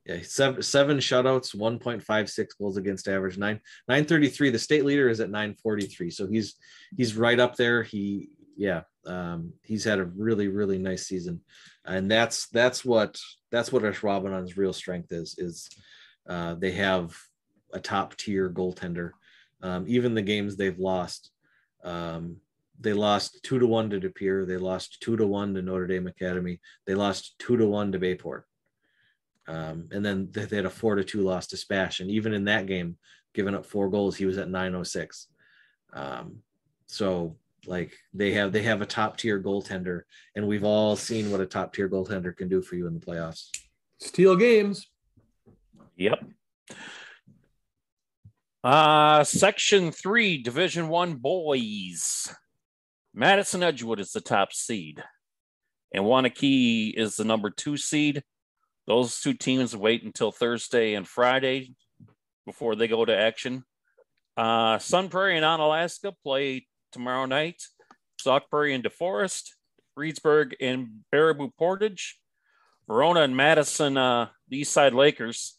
Yeah, seven shutouts, 1.56 goals against average, 933. The state leader is at 943, so he's right up there. He's had a really, really nice season, and that's what Ashwaubenon's real strength is. They have a top tier goaltender. Even the games they've lost, they lost 2-1 to De Pere. They lost 2-1 to Notre Dame Academy. They lost 2-1 to Bayport. And then they had a 4-2 loss to Spash. And even in that game, giving up 4 goals, he was at 906. So like they have a top tier goaltender, and we've all seen what a top tier goaltender can do for you in the playoffs. Steal games. Yep. Section 3, Division I boys. Madison Edgewood is the top seed, and Wanakee is the number 2 seed. Those 2 teams wait until Thursday and Friday before they go to action. Sun Prairie and Onalaska play tomorrow night. Sauk Prairie and DeForest, Reedsburg and Baraboo Portage, Verona and Madison, the East Side Lakers,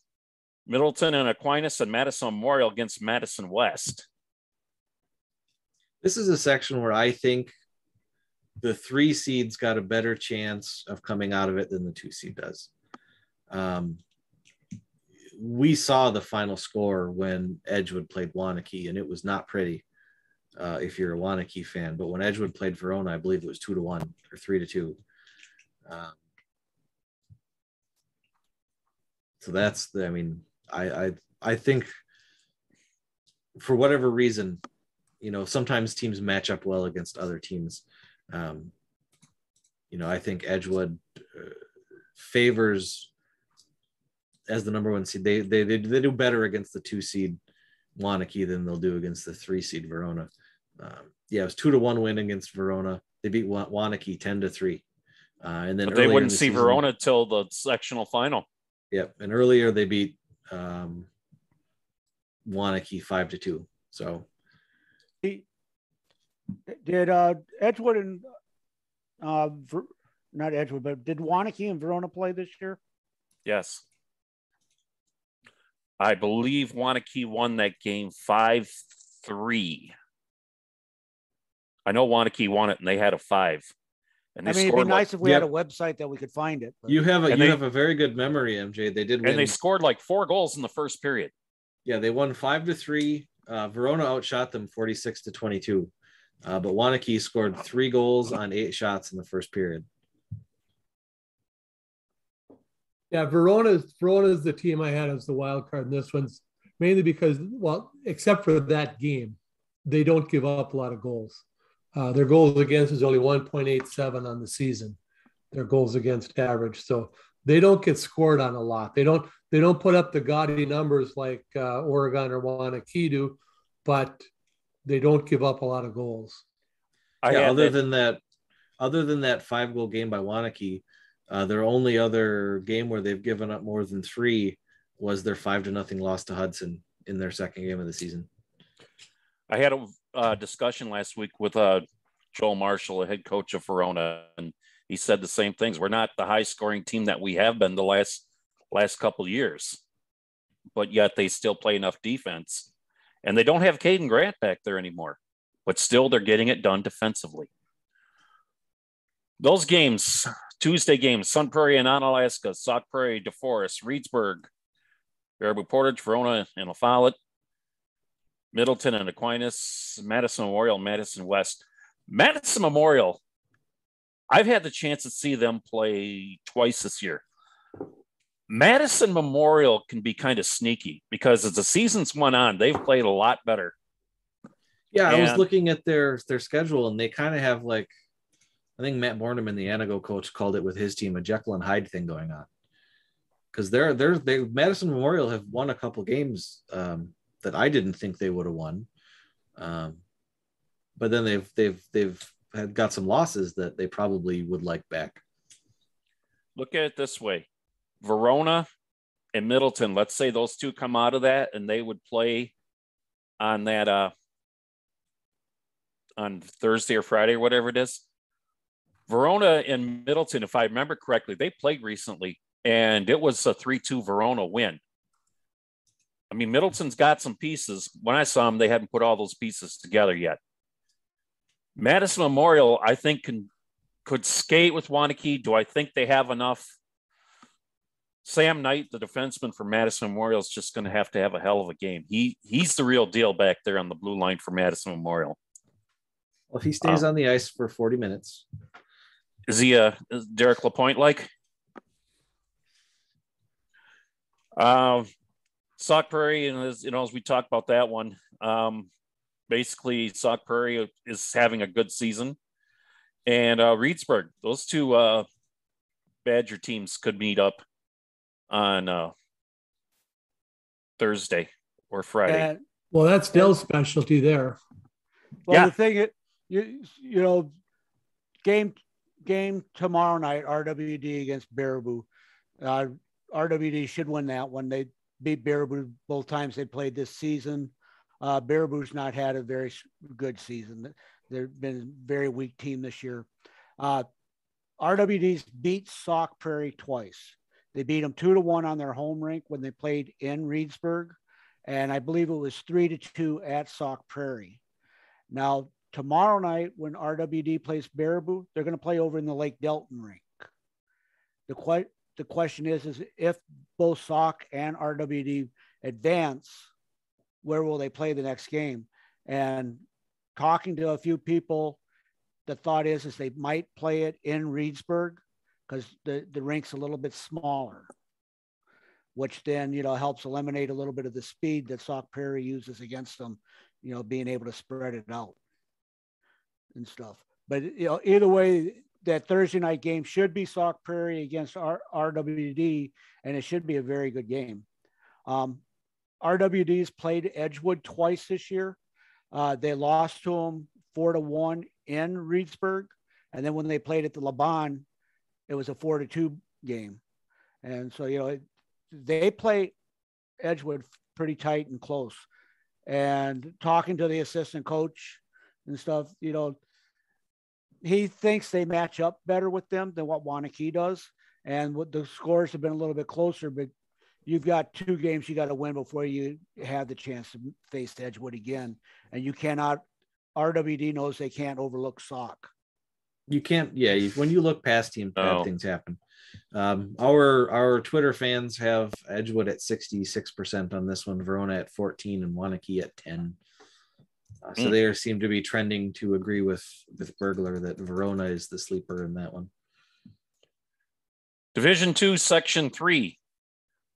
Middleton and Aquinas, and Madison Memorial against Madison West. This is a section where I think the 3 seeds got a better chance of coming out of it than the 2 seed does. We saw the final score when Edgewood played Waunakee, and it was not pretty if you're a Waunakee fan. But when Edgewood played Verona, I believe it was 2-1 or 3-2. So that's the, I mean, I think for whatever reason, you know, sometimes teams match up well against other teams. You know, I think Edgewood favors as the number 1 seed. They do better against the 2 seed Waunakee than they'll do against the 3 seed Verona. Yeah, it was 2-1 win against Verona. They beat Waunakee 10-3. And then but they wouldn't see season, Verona till the sectional final. Yep, and earlier they beat Waunakee 5-2. So did Edgewood and not Edgewood, but did Waunakee and Verona play this year? Yes. I believe Waunakee won that game 5-3. I know Waunakee won it, and they had a 5. And they it'd be nice if we had a website that we could find it. But. You have a very good memory, MJ. They did win. And they scored like 4 goals in the first period. Yeah, they won 5-3. Verona outshot them 46-22. But Waunakee scored 3 goals on 8 shots in the first period. Yeah, Verona is the team I had as the wild card in this one's mainly because, well, except for that game, they don't give up a lot of goals. Their goals against is only 1.87 on the season. Their goals against average, so they don't get scored on a lot. They don't put up the gaudy numbers like Oregon or Waunakee do, but they don't give up a lot of goals. Other than that 5-goal game by Waunakee, their only other game where they've given up more than 3 was their 5-0 loss to Hudson in their second game of the season. I had a discussion last week with Joel Marshall, the head coach of Verona, and he said the same things. We're not the high-scoring team that we have been the last couple of years, but yet they still play enough defense. And they don't have Caden Grant back there anymore, but still they're getting it done defensively. Those games, Tuesday games, Sun Prairie and Onalaska, Sauk Prairie, DeForest, Reedsburg, Baraboo Portage, Verona and La Follette, Middleton and Aquinas, Madison Memorial, Madison West. Madison Memorial, I've had the chance to see them play twice this year. Madison Memorial can be kind of sneaky because as the seasons went on, they've played a lot better. Yeah, I was looking at their schedule, and they kind of have like, I think Matt Borneman, the Anago coach, called it with his team a Jekyll and Hyde thing going on. Because they Madison Memorial have won a couple games that I didn't think they would have won, but then they've got some losses that they probably would like back. Look at it this way: Verona and Middleton. Let's say those two come out of that, and they would play on that on Thursday or Friday or whatever it is. Verona and Middleton, if I remember correctly, they played recently, and it was a 3-2 Verona win. I mean, Middleton's got some pieces. When I saw them, they hadn't put all those pieces together yet. Madison Memorial, I think, could skate with Waunakee. Do I think they have enough? Sam Knight, the defenseman for Madison Memorial, is just going to have a hell of a game. He's the real deal back there on the blue line for Madison Memorial. Well, if he stays on the ice for 40 minutes. Is he is Derek Lapointe like? Sauk Prairie, and as we talked about that one, basically Sauk Prairie is having a good season, and Reedsburg, those two Badger teams could meet up on Thursday or Friday. Well, that's Dell's specialty there. Well, the thing game tomorrow night, RWD against Baraboo. RWD should win that one. They beat Baraboo both times they played this season. Baraboo's not had a very good season. They've been a very weak team this year. RWD's beat Sauk Prairie twice. They beat them 2-1 on their home rink when they played in Reedsburg. And I believe it was 3-2 at Sauk Prairie. Now, tomorrow night when RWD plays Baraboo, they're going to play over in the Lake Delton rink. The question is if both Sauk and RWD advance, where will they play the next game? And talking to a few people, the thought is they might play it in Reedsburg because the rink's a little bit smaller, which then, helps eliminate a little bit of the speed that Sauk Prairie uses against them, being able to spread it out and stuff. But, either way, that Thursday night game should be Sauk Prairie against RWD, and it should be a very good game. RWD's played Edgewood twice this year. They lost to them 4-1 in Reedsburg. And then when they played at the Laban, it was a 4-2 game. And so, they play Edgewood pretty tight and close. And talking to the assistant coach and stuff, he thinks they match up better with them than what Wanakee does. And what the scores have been a little bit closer, but you've got 2 games you got to win before you have the chance to face Edgewood again. And you cannot, RWD knows they can't overlook Sauk. You can't, when you look past teams, bad things happen. Our Twitter fans have Edgewood at 66% on this one, Verona at 14, and Wanakee at 10. So they seem to be trending to agree with Burglar that Verona is the sleeper in that one. Division 2, Section 3.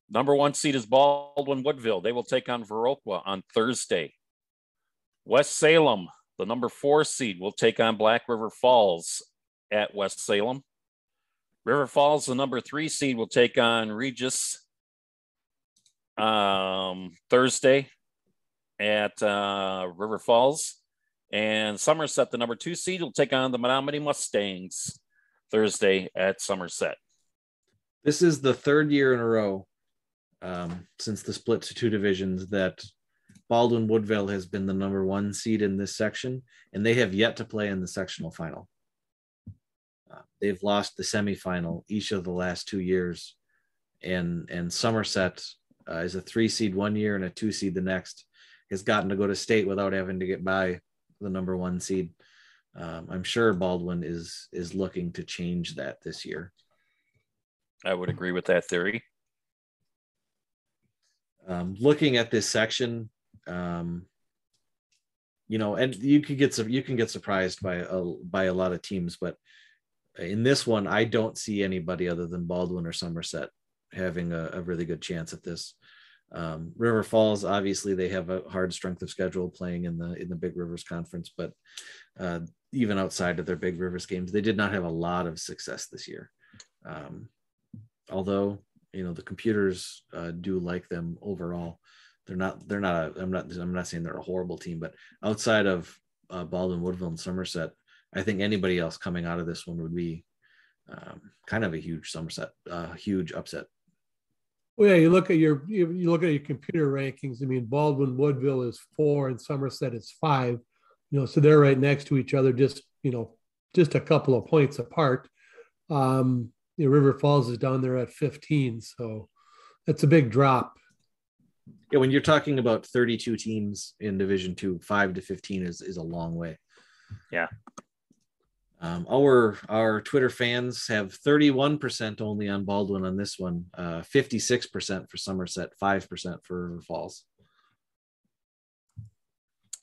Number 1 seed is Baldwin Woodville. They will take on Viroqua on Thursday. West Salem, the number 4 seed, will take on Black River Falls at West Salem. River Falls, the number 3 seed, will take on Regis Thursday at River Falls. And Somerset, the number 2 seed, will take on the Menominee Mustangs Thursday at Somerset. This is the 3rd year in a row since the split to 2 divisions that Baldwin Woodville has been the number 1 seed in this section, and they have yet to play in the sectional final. They've lost the semifinal each of the last 2 years, and Somerset is a 3 seed 1 year and a 2 seed the next, has gotten to go to state without having to get by the number 1 seed. I'm sure Baldwin is looking to change that this year. I would agree with that theory. Looking at this section, and you can get surprised by a lot of teams, but in this one, I don't see anybody other than Baldwin or Somerset having a really good chance at this. River Falls, obviously, they have a hard strength of schedule playing in the Big Rivers Conference, but even outside of their Big Rivers games, they did not have a lot of success this year. Although the computers do like them overall. I'm not saying they're a horrible team, but outside of Baldwin, Woodville, and Somerset, I think anybody else coming out of this one would be kind of a huge huge upset. Well, yeah, you look at your computer rankings. I mean, Baldwin Woodville is 4 and Somerset is 5. So they're right next to each other, just a couple of points apart. River Falls is down there at 15, so that's a big drop. Yeah, when you're talking about 32 teams in Division 2, 5 to 15 is a long way. Yeah. Our Twitter fans have 31% only on Baldwin on this one, 56% for Somerset, 5% for River Falls.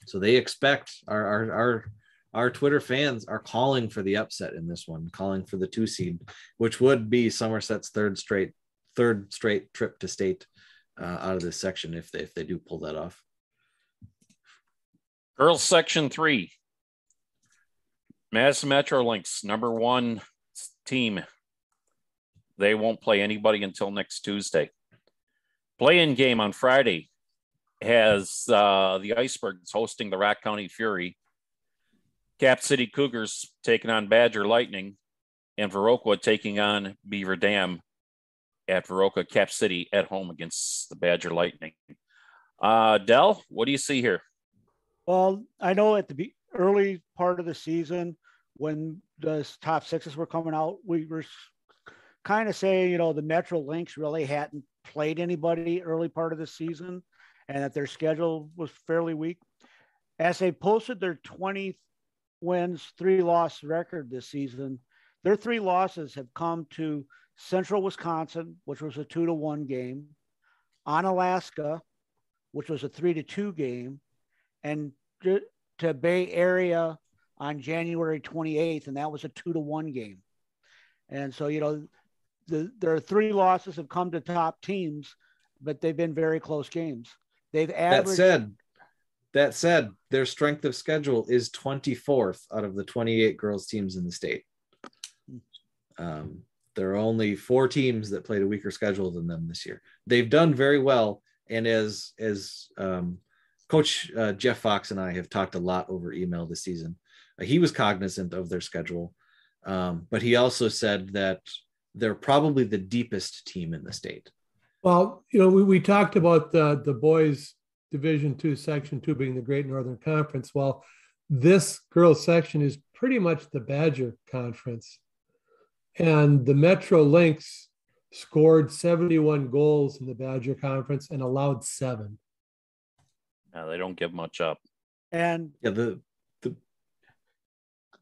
So they expect our Twitter fans are calling for the upset in this one, calling for the 2 seed, which would be Somerset's third straight trip to state out of this section if they do pull that off. Girls Section 3. Madison Metro Lynx, number 1 team. They won't play anybody until next Tuesday. Play-in game on Friday has the Icebergs hosting the Rock County Fury, Cap City Cougars taking on Badger Lightning, and Viroqua taking on Beaver Dam at Cap City at home against the Badger Lightning. Del, what do you see here? Well, I know at the early part of the season when the top sixes were coming out, we were kind of saying, the Metro Lynx really hadn't played anybody early part of the season and that their schedule was fairly weak. As they posted their 20 wins, 3-loss record this season, their 3 losses have come to Central Wisconsin, which was a 2-1 game, Onalaska, which was a 3-2 game, and to Bay Area on January 28th, and that was a 2-1 game. And so, their 3 losses have come to top teams, but they've been very close games. They've averaged. That said, their strength of schedule is 24th out of the 28 girls teams in the state. There are only 4 teams that played a weaker schedule than them this year. They've done very well, and as Coach Jeff Fox and I have talked a lot over email this season. He was cognizant of their schedule, but he also said that they're probably the deepest team in the state. Well, we talked about the boys Division II, Section 2 being the Great Northern Conference. Well, this girls section is pretty much the Badger Conference. And the Metro Lynx scored 71 goals in the Badger Conference and allowed 7. No, they don't give much up. And yeah,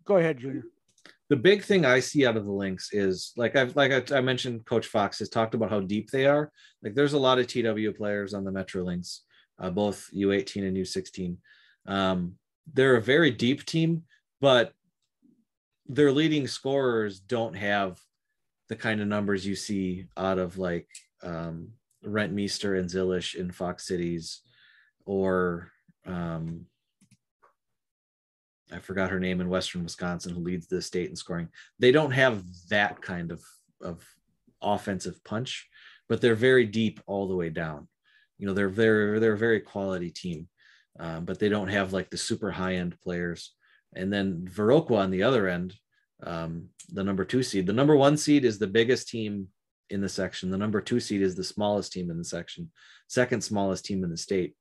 go ahead, Junior. The big thing I see out of the Lynx is like I mentioned, Coach Fox has talked about how deep they are. Like there's a lot of TW players on the Metro Lynx, both U18 and U16. They're a very deep team, but their leading scorers don't have the kind of numbers you see out of like Rentmeester and Zillish in Fox Cities, or I forgot her name in Western Wisconsin, who leads the state in scoring. They don't have that kind of offensive punch, but they're very deep all the way down. They're a very quality team, but they don't have like the super high end players. And then Viroqua on the other end, the number 2 seed. The number 1 seed is the biggest team in the section. The number 2 seed is the smallest team in the section, second smallest team in the state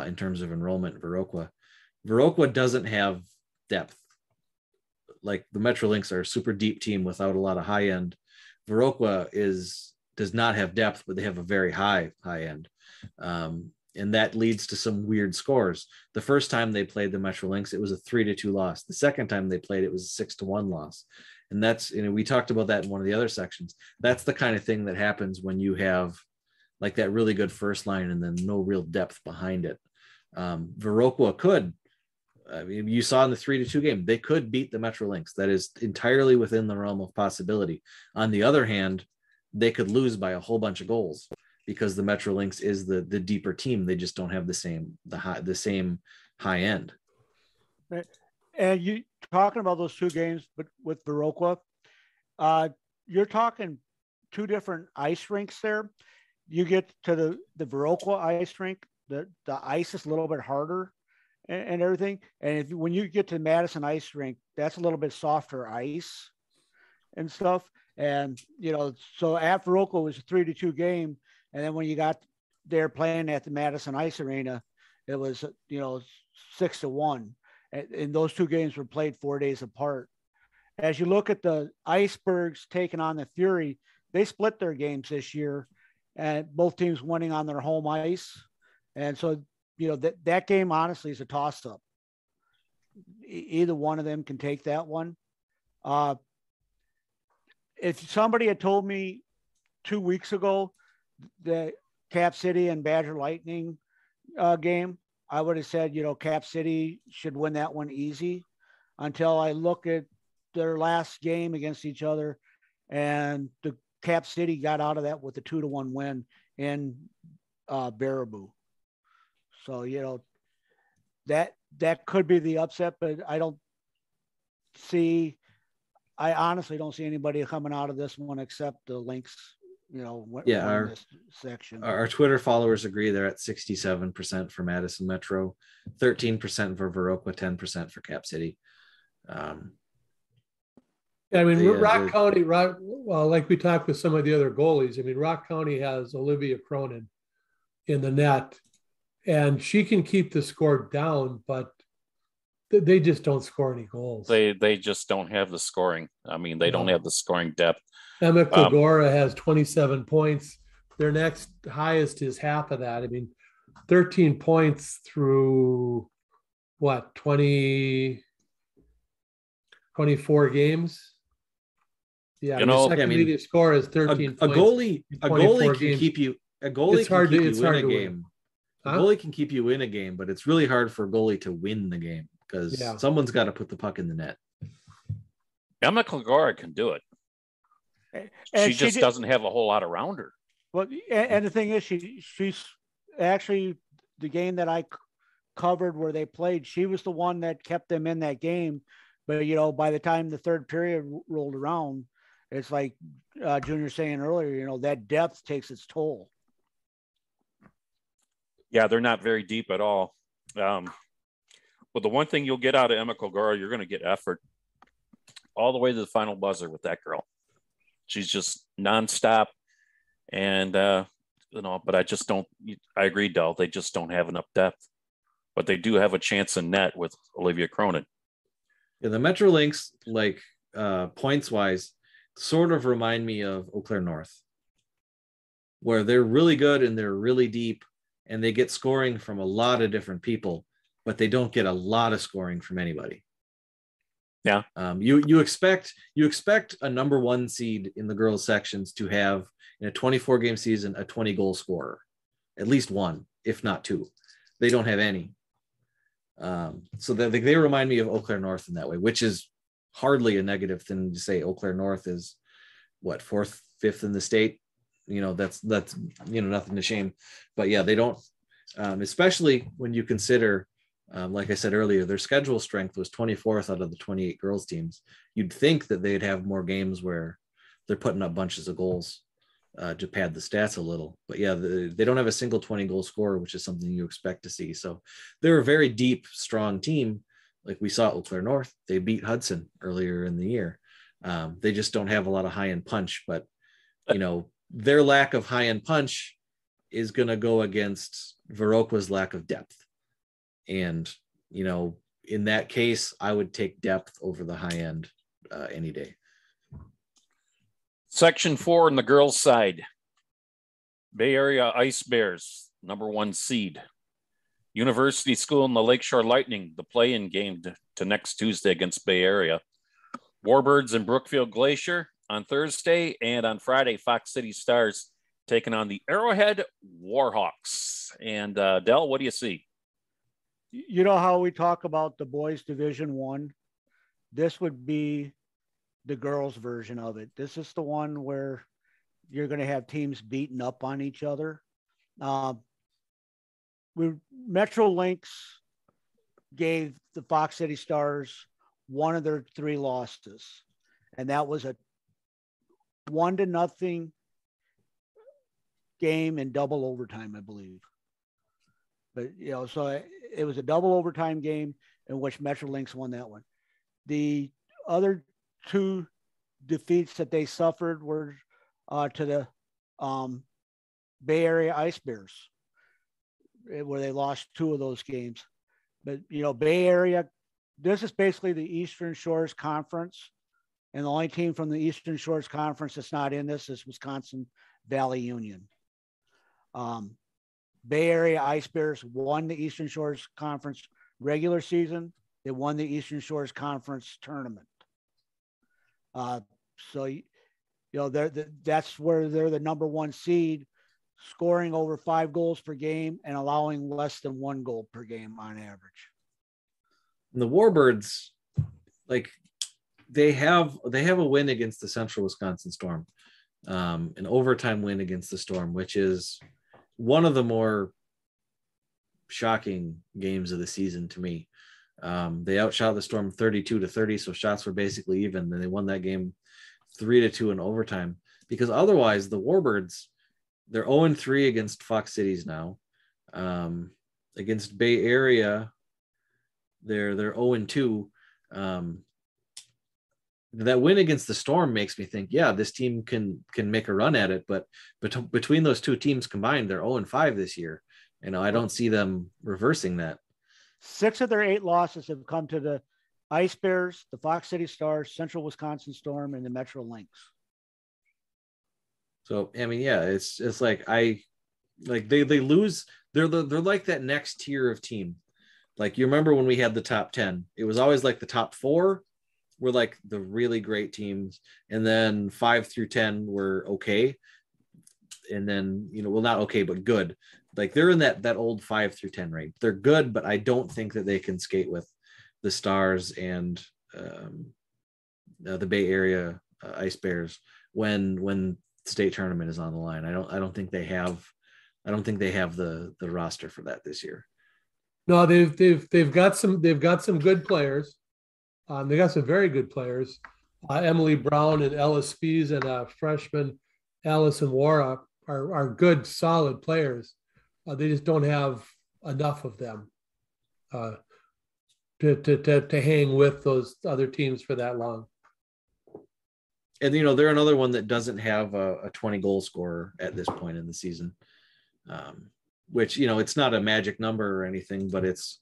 in terms of enrollment. Viroqua doesn't have depth. Like the Metro Lynx are a super deep team without a lot of high end. Viroqua does not have depth, but they have a very high end. And that leads to some weird scores. The first time they played the Metro Lynx, it was a 3-2 loss. The second time they played, it was a 6-1 loss. And that's, we talked about that in one of the other sections. That's the kind of thing that happens when you have like that really good first line and then no real depth behind it. Viroqua could, you saw in the 3-2 game, they could beat the Metro Lynx. That is entirely within the realm of possibility. On the other hand, they could lose by a whole bunch of goals, because the Metro Lynx is the deeper team. They just don't have the same high end. Right. And you talking about those 2 games, but with Viroqua, you're talking 2 different ice rinks there. You get to the Viroqua ice rink, the ice is a little bit harder and everything. And when you get to Madison ice rink, that's a little bit softer ice and stuff. And, so at Viroqua was a 3-2 game. And then when you got there playing at the Madison Ice Arena, it was, 6-1. And those 2 games were played 4 days apart. As you look at the Icebergs taking on the Fury, they split their games this year, and both teams winning on their home ice. And so, that game honestly is a toss-up. Either one of them can take that one. If somebody had told me 2 weeks ago the Cap City and Badger Lightning game, I would have said, Cap City should win that one easy, until I look at their last game against each other, and the Cap City got out of that with a 2-1 win in Baraboo. So, that could be the upset, but I honestly don't see anybody coming out of this one except the Lynx. This section. Our Twitter followers agree they're at 67% for Madison Metro, 13% for Viroqua, 10% for Cap City. Rock County, like we talked with some of the other goalies, Rock County has Olivia Cronin in the net, and she can keep the score down, but they just don't score any goals. They just don't have the scoring. I mean, they don't have the scoring depth. Emma Klagora has 27 points. Their next highest is half of that. I mean, 13 points through what, 24 games? Yeah, You know, second leading score is 13 a points. goalie can games. keep you a goalie It's can hard keep to- you it's in hard a to win. game. A Huh? goalie can keep you in a game, but it's really hard for a goalie to win the game because Yeah. someone's got to put the puck in the net. Emma Klagora can do it. And She just doesn't have a whole lot around her. Well, and the thing is, she's actually the game that I covered where they played. She was the one that kept them in that game. But by the time the third period rolled around, it's like Junior saying earlier. That depth takes its toll. Yeah, they're not very deep at all. But the one thing you'll get out of Emma Klagora, you're going to get effort all the way to the final buzzer with that girl. She's just nonstop. And, but I agree, Del, they just don't have enough depth. But they do have a chance in net with Olivia Cronin. Yeah, the Metro Lynx, like points wise, sort of remind me of Eau Claire North, where they're really good and they're really deep and they get scoring from a lot of different people, but they don't get a lot of scoring from anybody. Yeah. You expect a number one seed in the girls sections to have in a 24 game season a 20 goal scorer, at least one, if not two. They don't have any. So they remind me of Eau Claire North in that way, which is hardly a negative thing to say. Eau Claire North is what, 4th, 5th in the state. That's nothing to shame. But yeah, they don't, especially when you consider, like I said earlier, their schedule strength was 24th out of the 28 girls teams. You'd think that they'd have more games where they're putting up bunches of goals to pad the stats a little. But yeah, they don't have a single 20 goal scorer, which is something you expect to see. So they're a very deep, strong team. Like we saw at Eau Claire North, they beat Hudson earlier in the year. They just don't have a lot of high end punch, but their lack of high end punch is going to go against Viroqua's lack of depth. And, in that case, I would take depth over the high end any day. Section 4 in the girls' side. Bay Area Ice Bears, number 1 seed. University School and the Lakeshore Lightning, the play-in game to next Tuesday against Bay Area. Warbirds and Brookfield Glacier on Thursday, and on Friday, Fox City Stars taking on the Arrowhead Warhawks. And Del, what do you see? You know how we talk about the boys Division 1? This would be the girls version of it. This is the one where you're going to have teams beating up on each other. Metro Lynx gave the Fox City Stars one of their 3 losses, and that was a 1-0 game in double overtime, I believe. But so it was a double overtime game in which Metro Lynx won that one. The other 2 defeats that they suffered were to the Bay Area Ice Bears, where they lost 2 of those games. But Bay Area, this is basically the Eastern Shores Conference, and the only team from the Eastern Shores Conference that's not in this is Wisconsin Valley Union. Bay Area Ice Bears won the Eastern Shores Conference regular season. They won the Eastern Shores Conference tournament. So that's where they're the number 1 seed, scoring over 5 goals per game and allowing less than 1 goal per game on average. And the Warbirds, like they have a win against the Central Wisconsin Storm, an overtime win against the Storm, which is one of the more shocking games of the season to me. They outshot the Storm 32-30, so shots were basically even, and they won that game 3-2 in overtime. Because otherwise, the Warbirds, they're 0-3 against Fox Cities now. Against Bay Area, they're 0-2. That win against the Storm makes me think, yeah, this team can make a run at it. But between those 2 teams combined, they're 0-5 this year. I don't see them reversing that. 6 of their 8 losses have come to the Ice Bears, the Fox City Stars, Central Wisconsin Storm, and the Metro Lynx. So I mean, yeah, it's like they lose. They're like that next tier of team. Like, you remember when we had the top 10, it was always like the top 4 were like the really great teams, and then 5 through 10 were okay, and then well, not okay but good. Like, they're in that old 5 through 10 range. They're good, but I don't think that they can skate with the Stars and the Bay Area Ice Bears when state tournament is on the line. I don't think they have the roster for that this year. No, they've got some good players. They got some very good players. Emily Brown and Ella Spees and freshman Allison Wara are good, solid players. They just don't have enough of them to hang with those other teams for that long. And they're another one that doesn't have a 20 goal scorer at this point in the season. Which, it's not a magic number or anything, but it's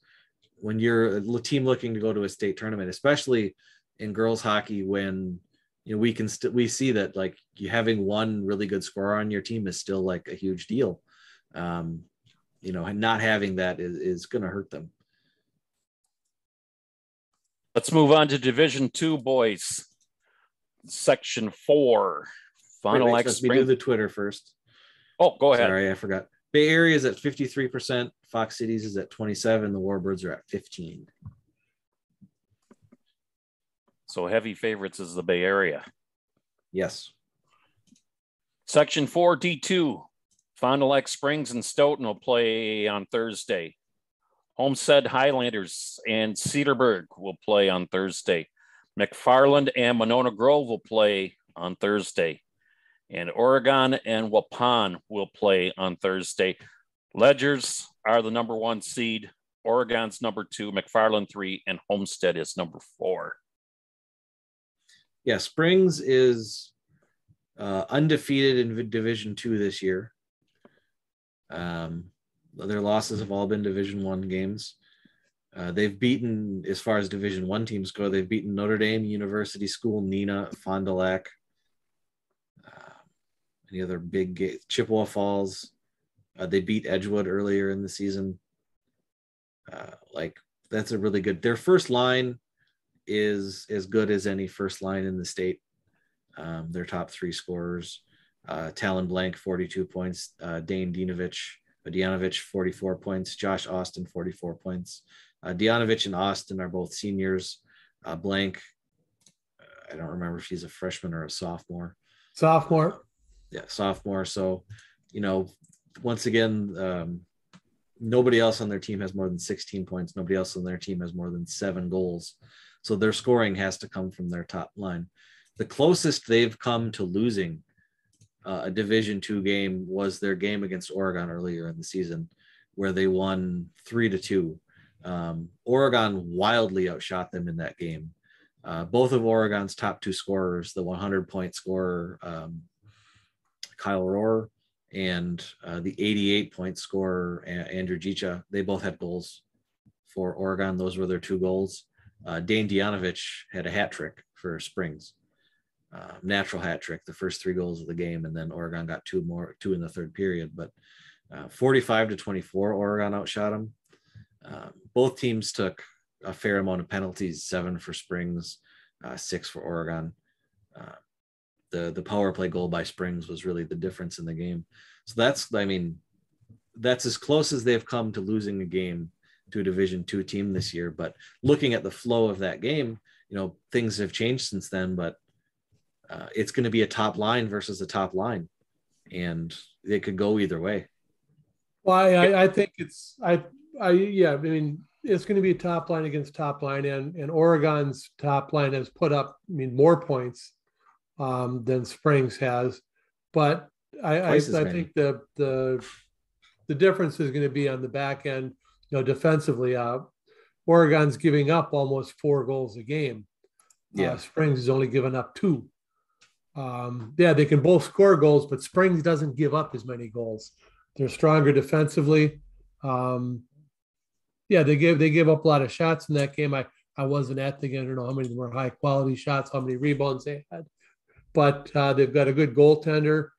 when you're a team looking to go to a state tournament, especially in girls hockey, when we see that, like, you having one really good scorer on your team is still like a huge deal. And not having that is going to hurt them. Let's move on to Division II, boys. Section 4. Final Wait, we do the Twitter first. Oh, go ahead. Sorry, I forgot. Bay Area is at 53%. Fox Cities is at 27%. The Warbirds are at 15%. So heavy favorites is the Bay Area. Yes. Section 4, D2. Fond du Lac Springs and Stoughton will play on Thursday. Homestead Highlanders and Cedarburg will play on Thursday. McFarland and Monona Grove will play on Thursday. And Oregon and Waupun will play on Thursday. Ledgers are the number 1 seed. Oregon's number 2, McFarland 3, and Homestead is number 4. Yeah, Springs is undefeated in Division II this year. Their losses have all been Division I games. They've beaten, as far as Division I teams go, they've beaten Notre Dame, University School, Neenah, Fond du Lac. Any other big Chippewa Falls. They beat Edgewood earlier in the season. That's a really good. Their first line is as good as any first line in the state. Their top 3 scorers: Talon Blank, 42 points; Dane Dianovich, 44 points; Josh Austin, 44 points. Dianovich and Austin are both seniors. Blank, I don't remember if he's a freshman or a sophomore. Sophomore. Yeah, sophomore. So, once again, nobody else on their team has more than 16 points. Nobody else on their team has more than 7 goals. So their scoring has to come from their top line. The closest they've come to losing a Division II game was their game against Oregon earlier in the season, where they won 3-2. Oregon wildly outshot them in that game. Both of Oregon's top 2 scorers, the 100-point scorer, Kyle Rohr, and the 88-point scorer, Andrew Gicha, they both had goals for Oregon. Those were their 2 goals. Dane Dianovich had a hat trick for Springs, natural hat trick, the first 3 goals of the game, and then Oregon got 2 in the third period. But 45-24, Oregon outshot them. Both teams took a fair amount of penalties, 7 for Springs, 6 for Oregon. The power play goal by Springs was really the difference in the game. So that's as close as they've come to losing a game to a Division II team this year. But looking at the flow of that game, things have changed since then, but it's going to be a top line versus a top line, and it could go either way. Well, I think it's it's going to be a top line against top line, and Oregon's top line has put up more points than Springs has, but I think the difference is going to be on the back end. Defensively, Oregon's giving up almost 4 goals a game. Yeah, Springs is only giving up 2. They can both score goals, but Springs doesn't give up as many goals. They're stronger defensively. Yeah, they gave up a lot of shots in that game. I wasn't at the game. I don't know how many were high quality shots, how many rebounds they had, but they've got a good goaltender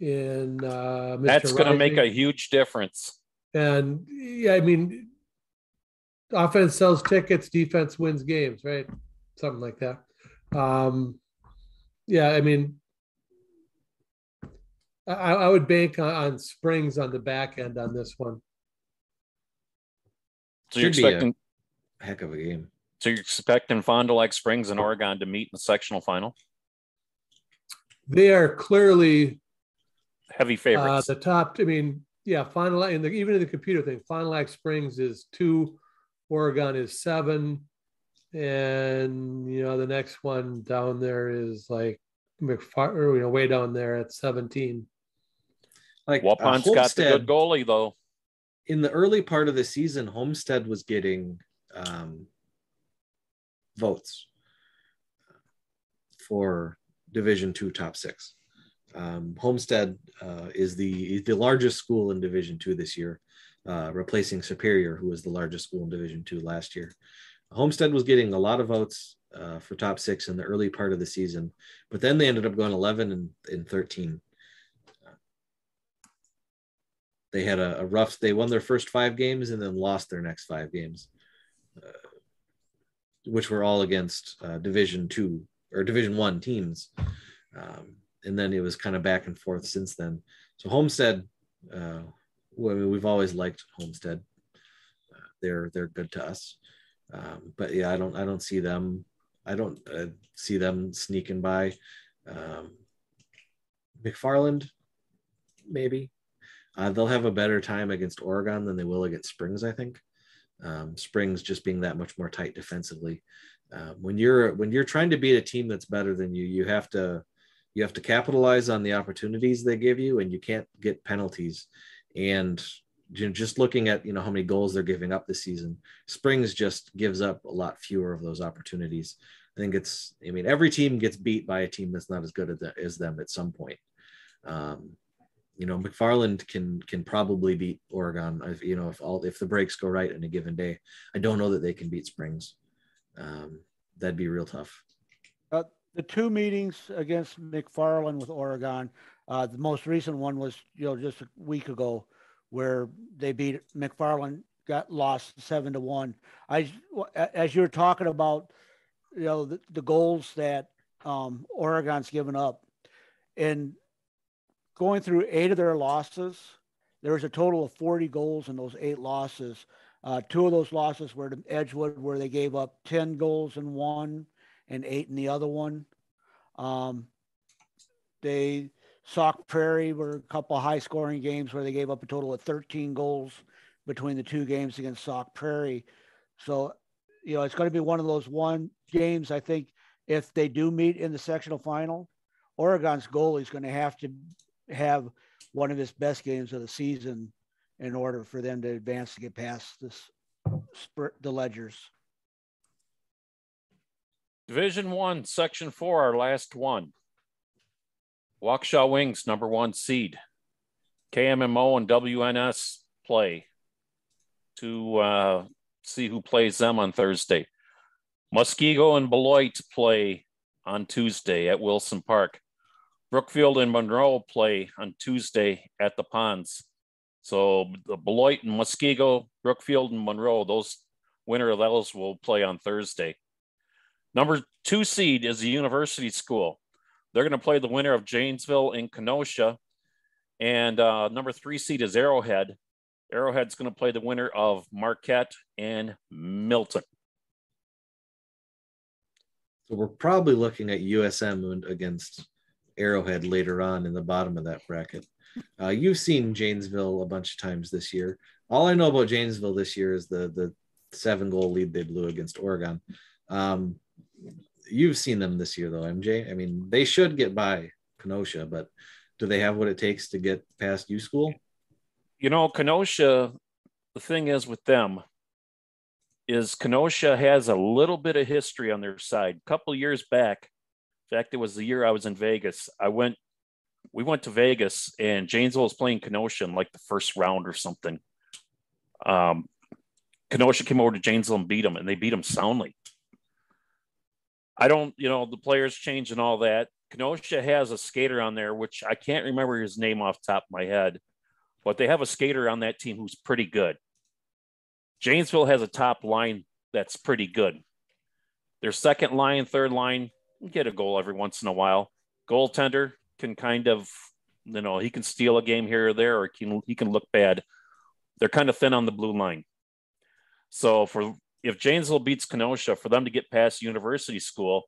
in Mr. That's going to make Rising. a huge difference. And yeah, I mean, offense sells tickets, defense wins games, right? Something like that. Yeah, I mean, I would bank on Springs on the back end on this one. So you're expecting a heck of a game. So you're expecting Fond du Lac Springs and Oregon to meet in the sectional final? They are clearly heavy favorites. The top. I mean, yeah, Fond du Lac, and even in the computer thing, Fond du Lac Springs is 2, Oregon is 7, and the next one down there is like way down there at 17. Like Waupun got the good goalie though. In the early part of the season, Homestead was getting votes for Division II top 6. Homestead is the largest school in Division II this year, replacing Superior, who was the largest school in Division II last year. Homestead was getting a lot of votes for top 6 in the early part of the season, but then they ended up going 11 and 13. They had a rough. They won their first 5 games and then lost their next 5 games, which were all against Division II or Division I teams. And then it was kind of back and forth since then. So Homestead, we've always liked Homestead. They're good to us. But yeah, I don't see them. I don't see them sneaking by. McFarland, maybe. They'll have a better time against Oregon than they will against Springs, I think. Springs just being that much more tight defensively. When you're trying to beat a team that's better than you, you have to capitalize on the opportunities they give you, and you can't get penalties. And just looking at how many goals they're giving up this season, Springs just gives up a lot fewer of those opportunities. I think every team gets beat by a team that's not as good as them at some point. McFarland can probably beat Oregon if the breaks go right in a given day. I don't know that they can beat Springs. That'd be real tough. The 2 meetings against McFarland with Oregon, the most recent one was just a week ago, where they beat McFarland, lost 7-1. As you're talking about, the goals that Oregon's given up, and going through 8 of their losses, there was a total of 40 goals in those 8 losses. 2 of those losses were to Edgewood, where they gave up 10 goals in one and 8 in the other one. Sauk Prairie were a couple of high-scoring games where they gave up a total of 13 goals between the 2 games against Sauk Prairie. So, it's going to be one of those games, I think, if they do meet in the sectional final, Oregon's goalie is going to have one of his best games of the season in order for them to advance to get past the Ledgers. Division I, Section 4, our last one. Waukesha Wings, number 1 seed. KMMO and WNS play to see who plays them on Thursday. Muskego and Beloit play on Tuesday at Wilson Park. Brookfield and Monroe play on Tuesday at the Ponds. So the Beloit and Muskego, Brookfield and Monroe, those winner of those will play on Thursday. Number 2 seed is the University School. They're going to play the winner of Janesville and Kenosha. And number 3 seed is Arrowhead. Arrowhead's going to play the winner of Marquette and Milton. So we're probably looking at USM against Arrowhead later on in the bottom of that bracket. You've seen Janesville a bunch of times this year. All I know about Janesville this year is the 7-goal lead they blew against Oregon. You've seen them this year, though, MJ. I mean, they should get by Kenosha, but do they have what it takes to get past U School? Kenosha, the thing is with them is Kenosha has a little bit of history on their side. A couple of years back, in fact, it was the year I was in Vegas. We went to Vegas, and Janesville was playing Kenosha in like the first round or something. Kenosha came over to Janesville and beat them, and they beat them soundly. I don't, the players change and all that. Kenosha has a skater on there, which I can't remember his name off the top of my head, but they have a skater on that team who's pretty good. Janesville has a top line that's pretty good. Their second line, third line, get a goal every once in a while. Goaltender can kind of, he can steal a game here or there, or he can look bad. They're kind of thin on the blue line. So if Janesville beats Kenosha, for them to get past University School,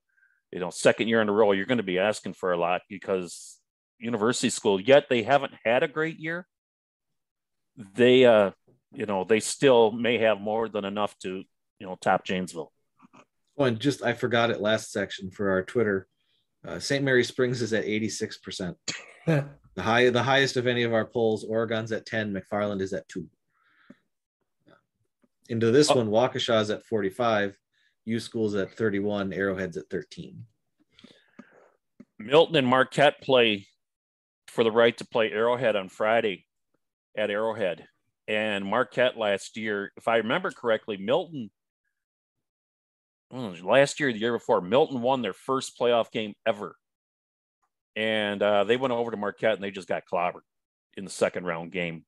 second year in a row, you're going to be asking for a lot, because University School, yet they haven't had a great year. They, they still may have more than enough to, top Janesville. Oh, and I forgot it last section for our Twitter. St. Mary Springs is at 86%. The highest of any of our polls. Oregon's at 10. McFarland is at 2. Into this one, Waukesha's at 45. U School's at 31. Arrowhead's at 13. Milton and Marquette play for the right to play Arrowhead on Friday at Arrowhead. And Marquette last year, if I remember correctly, Milton, last year, the year before, Milton won their first playoff game ever. And they went over to Marquette and they just got clobbered in the second round game.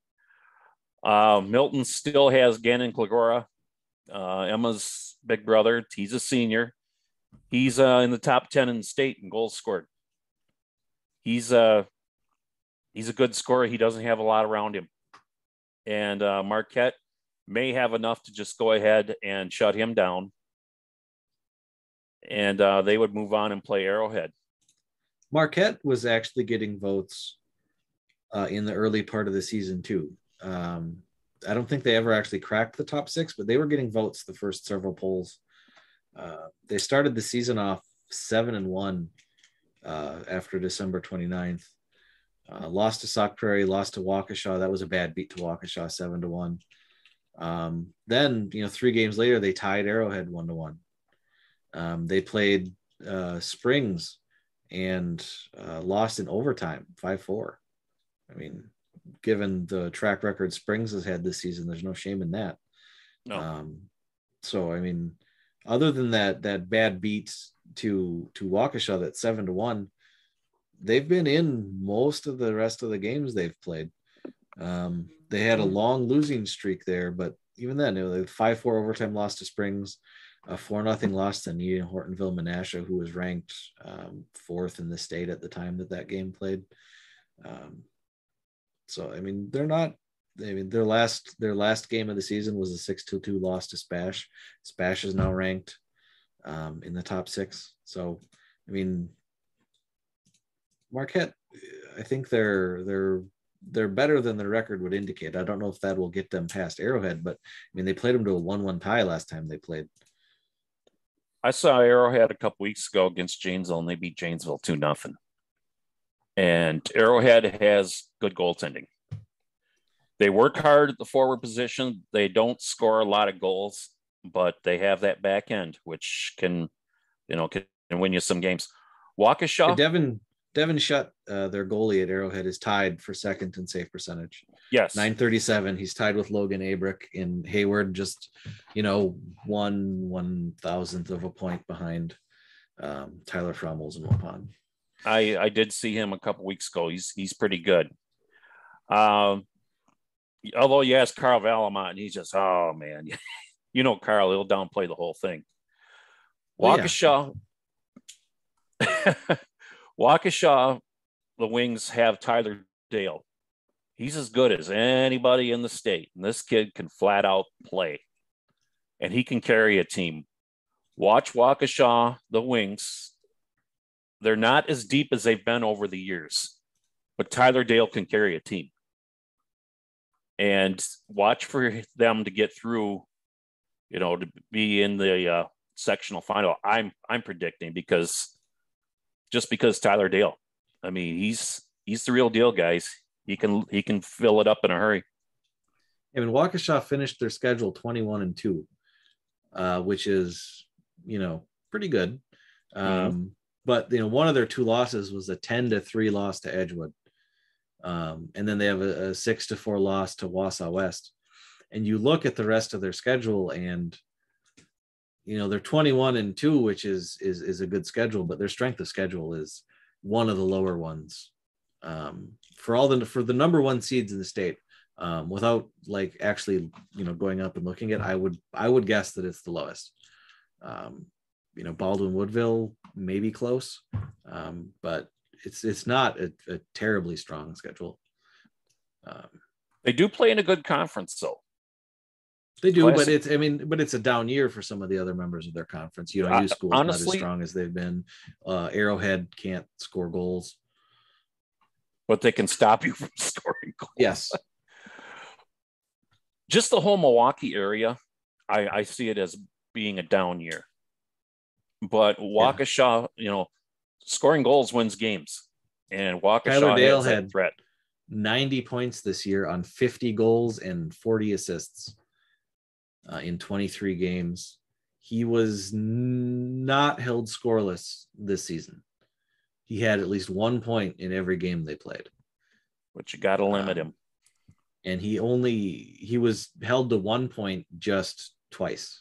Milton still has Gannon Klagora, Emma's big brother. He's a senior. He's in the top 10 in the state in goals scored. He's a good scorer. He doesn't have a lot around him. And Marquette may have enough to just go ahead and shut him down. And they would move on and play Arrowhead. Marquette was actually getting votes in the early part of the season too. I don't think they ever actually cracked the top 6, but they were getting votes the first several polls. They started the season off 7-1 after December 29th. Lost to Sauk Prairie, lost to Waukesha. That was a bad beat to Waukesha, 7-1. Then, 3 games later, they tied Arrowhead 1-1. They played Springs and lost in overtime, 5-4. I mean, given the track record Springs has had this season, there's no shame in that. No. So, I mean, other than that bad beat to Waukesha, that 7-1, they've been in most of the rest of the games they've played. They had a long losing streak there, but even then, they 5-4 overtime loss to Springs, a 4-0 loss to Needham Hortonville Menasha, who was ranked 4th in the state at the time that game played. So, I mean, their last game of the season was a 6-2 loss to Spash. Spash is now ranked in the top 6. So, I mean, Marquette, I think they're better than the record would indicate. I don't know if that will get them past Arrowhead, but I mean, they played them to a 1-1 tie last time they played. I saw Arrowhead a couple weeks ago against Janesville, and they beat Janesville 2-0. And Arrowhead has good goaltending. They work hard at the forward position. They don't score a lot of goals, but they have that back end, which can win you some games. Waukesha. Devin Shutt, their goalie at Arrowhead, is tied for second in save percentage. Yes. 937. He's tied with Logan Abrick in Hayward, just, 1/1000th of a point behind Tyler Frommel's in Waupun. I did see him a couple weeks ago. He's pretty good. Although you ask Carl Valamont, and he's just, oh man, Carl, he'll downplay the whole thing. Waukesha, Waukesha, the Wings have Tyler Dale. He's as good as anybody in the state, and this kid can flat out play, and he can carry a team. Watch Waukesha, the Wings. They're not as deep as they've been over the years, but Tyler Dale can carry a team. And watch for them to get through, to be in the sectional final. I'm predicting because Tyler Dale. I mean, he's the real deal, guys. He can fill it up in a hurry. I mean, Waukesha finished their schedule 21-2, which is pretty good. But one of their 2 losses was a 10-3 loss to Edgewood. And then they have a 6-4 loss to Wausau West. And you look at the rest of their schedule, and they're 21-2, which is a good schedule, but their strength of schedule is one of the lower ones for the number one seeds in the state. Without like actually going up and looking at, I would guess that it's the lowest. Baldwin Woodville may be close, but it's not a terribly strong schedule. They do play in a good conference, though. They do, but it's a down year for some of the other members of their conference. U School is not as strong as they've been. Arrowhead can't score goals, but they can stop you from scoring goals. Yes. Just the whole Milwaukee area, I see it as being a down year. But Waukesha, scoring goals wins games, and Waukesha has that threat. 90 points this year on 50 goals and 40 assists in 23 games. He was not held scoreless this season. He had at least 1 point in every game they played. But you got to limit him. And he was held to 1 point just twice.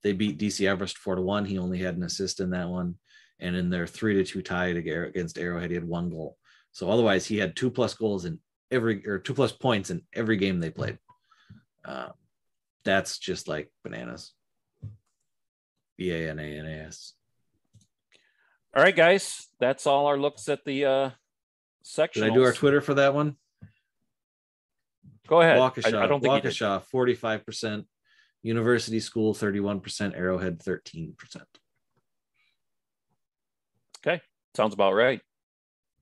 They beat DC Everest 4-1. He only had an assist in that one. And in their 3-2 tie against Arrowhead, he had 1 goal. So otherwise he had 2+ goals in 2+ points in every game they played. That's just like bananas. BANANAS. All right, guys. That's all our looks at the sectionals. Did I do our Twitter for that one? Go ahead. Waukesha, I don't think Waukesha 45%, University School 31%, Arrowhead 13%. Okay, sounds about right.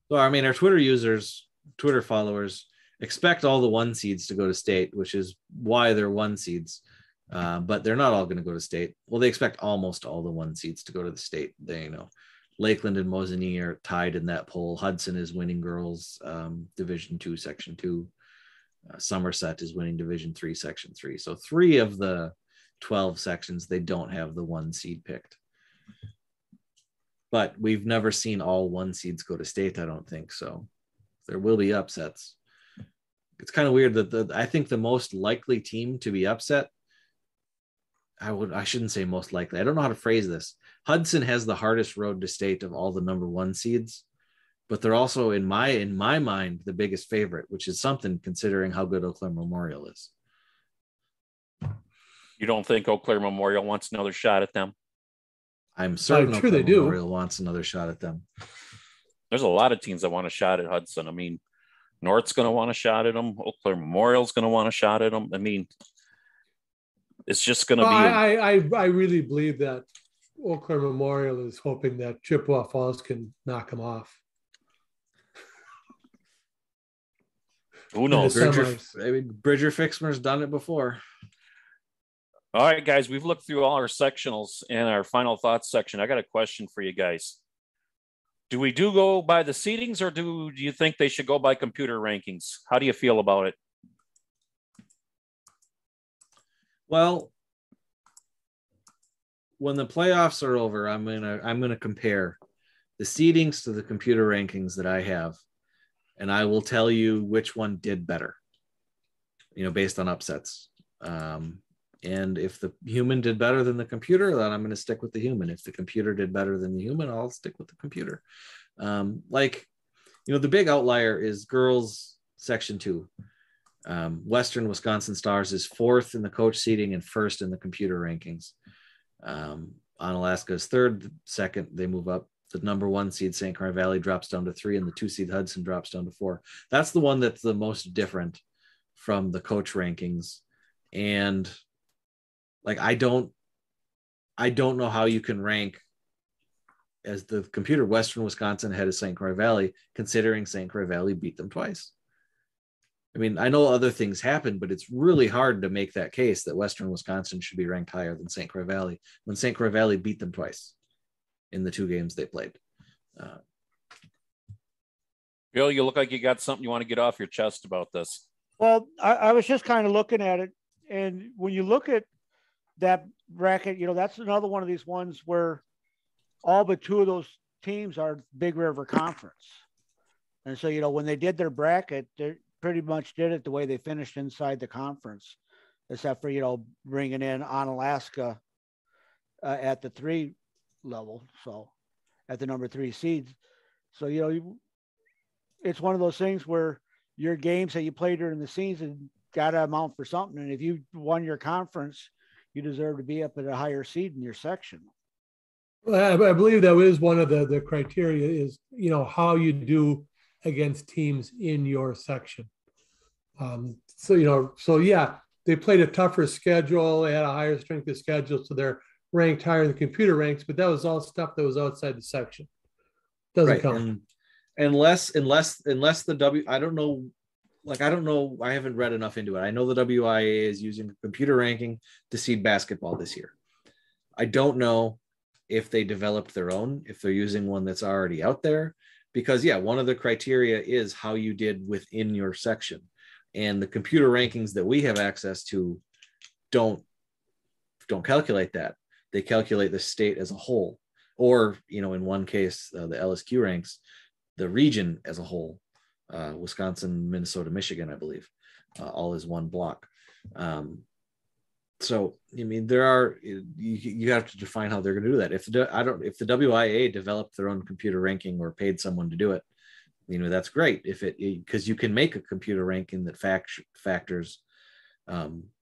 So I mean, our Twitter followers expect all the 1 seeds to go to state, which is why they're 1 seeds. But they're not all going to go to state. Well, they expect almost all the 1 seeds to go to the state. They Lakeland and Mosinee are tied in that poll. Hudson is winning girls Division 2, Section 2. Somerset is winning Division 3, Section 3. So 3 of the 12 sections, they don't have the 1 seed picked. But we've never seen all 1 seeds go to state, I don't think. So there will be upsets. It's kind of weird that I think the most likely team to be upset, I shouldn't say most likely. I don't know how to phrase this. Hudson has the hardest road to state of all the number 1 seeds. But they're also, in my mind, the biggest favorite, which is something considering how good Eau Claire Memorial is. You don't think Eau Claire Memorial wants another shot at them? I'm certain Eau Claire Memorial wants another shot at them. There's a lot of teams that want a shot at Hudson. I mean, North's going to want a shot at them. Eau Claire Memorial's going to want a shot at them. I mean, it's just going to be. I really believe that Eau Claire Memorial is hoping that Chippewa Falls can knock them off. Who knows? Bridger Fixmer's done it before. All right, guys, we've looked through all our sectionals and our final thoughts section. I got a question for you guys. Do we go by the seedings, or do you think they should go by computer rankings? How do you feel about it? Well, when the playoffs are over, I'm gonna compare the seedings to the computer rankings that I have. And I will tell you which one did better, based on upsets. And if the human did better than the computer, then I'm going to stick with the human. If the computer did better than the human, I'll stick with the computer. The big outlier is girls Section 2. Western Wisconsin Stars is 4th in the coach seeding and 1st in the computer rankings. Onalaska is 3rd, 2nd, they move up. The number 1 seed St. Croix Valley drops down to 3, and the 2 seed Hudson drops down to 4. That's the one that's the most different from the coach rankings. And I don't know how you can rank as the computer Western Wisconsin ahead of St. Croix Valley, considering St. Croix Valley beat them twice. I mean, I know other things happened, but it's really hard to make that case that Western Wisconsin should be ranked higher than St. Croix Valley when St. Croix Valley beat them twice in the 2 games they played. Bill, you look like you got something you want to get off your chest about this. Well, I was just kind of looking at it, and when you look at that bracket, that's another one of these ones where all but 2 of those teams are Big River Conference. And so, when they did their bracket, pretty much did it the way they finished inside the conference, except for, bringing in Onalaska at the 3 level. So at the number 3 seeds. So, it's one of those things where your games that you play during the season got to amount for something. And if you won your conference, you deserve to be up at a higher seed in your section. Well, I believe that is one of the criteria is, how you do against teams in your section. So yeah, they played a tougher schedule. They had a higher strength of schedule. So they're ranked higher in the computer ranks, but that was all stuff that was outside the section. Doesn't count. And unless the I don't know. I haven't read enough into it. I know the WIA is using computer ranking to seed basketball this year. I don't know if they developed their own, if they're using one that's already out there, because one of the criteria is how you did within your section, and the computer rankings that we have access to don't calculate that. They calculate the state as a whole, or in one case, the LSQ ranks the region as a whole. Wisconsin, Minnesota, Michigan, I believe, all is one block. So there are, you have to define how they're going to do that. If the WIA developed their own computer ranking or paid someone to do it, that's great. Because you can make a computer ranking that factors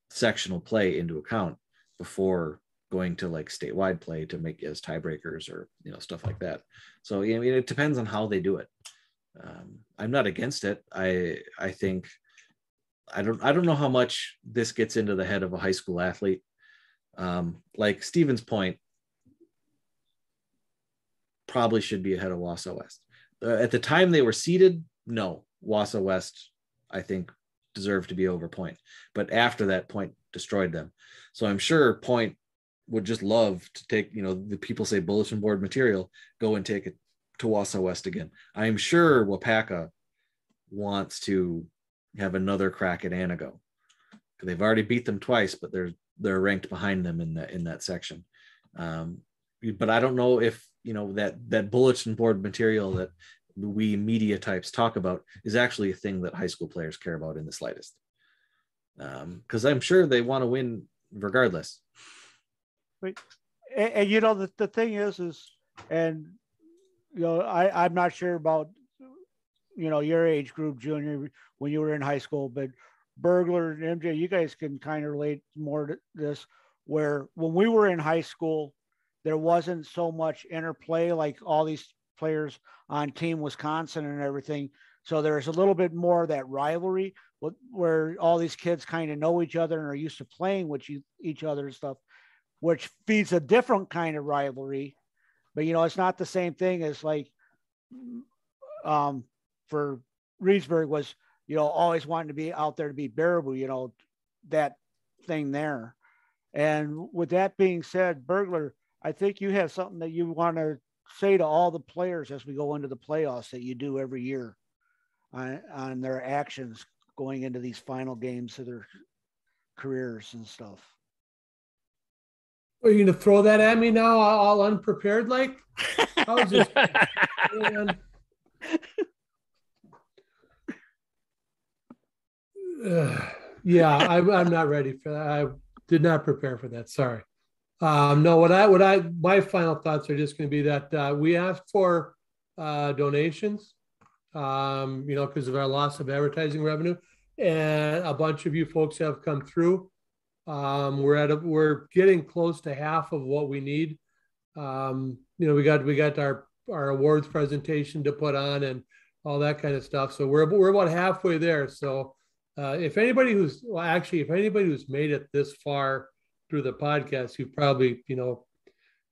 sectional play into account before going to like statewide play to make as tiebreakers or stuff like that. So it depends on how they do it. I'm not against it. I think I don't know how much this gets into the head of a high school athlete. Like Steven's point, probably should be ahead of Wausau West. At the time they were seeded, no, Wausau West, I think, deserved to be over Point. But after that, Point destroyed them. So I'm sure Point would just love to take, the people say bulletin board material, go and take it to Wausau West again. I'm sure Wapaka wants to have another crack at Anago. They've already beat them twice, but they're ranked behind them in that section. But I don't know if that bulletin board material that we media types talk about is actually a thing that high school players care about in the slightest. Because I'm sure they want to win regardless. And the thing is, and I'm not sure about your age group, Junior, when you were in high school, but Burglar and MJ, you guys can kind of relate more to this, where when we were in high school, there wasn't so much interplay like all these players on Team Wisconsin and everything. So there's a little bit more of that rivalry where all these kids kind of know each other and are used to playing with each other and stuff, which feeds a different kind of rivalry. But, it's not the same thing as like for Reedsburg was, always wanting to be out there to beat Baraboo, that thing there. And with that being said, Burglar, I think you have something that you want to say to all the players as we go into the playoffs that you do every year on their actions going into these final games of their careers and stuff. Are you going to throw that at me now, all unprepared? Like, I was just, man. Yeah, I'm not ready for that. I did not prepare for that. Sorry. No, my final thoughts are just going to be that we asked for donations, because of our loss of advertising revenue, and a bunch of you folks have come through. We're getting close to half of what we need. We got our awards presentation to put on and all that kind of stuff. So we're about halfway there. So if anybody who's made it this far through the podcast, you've probably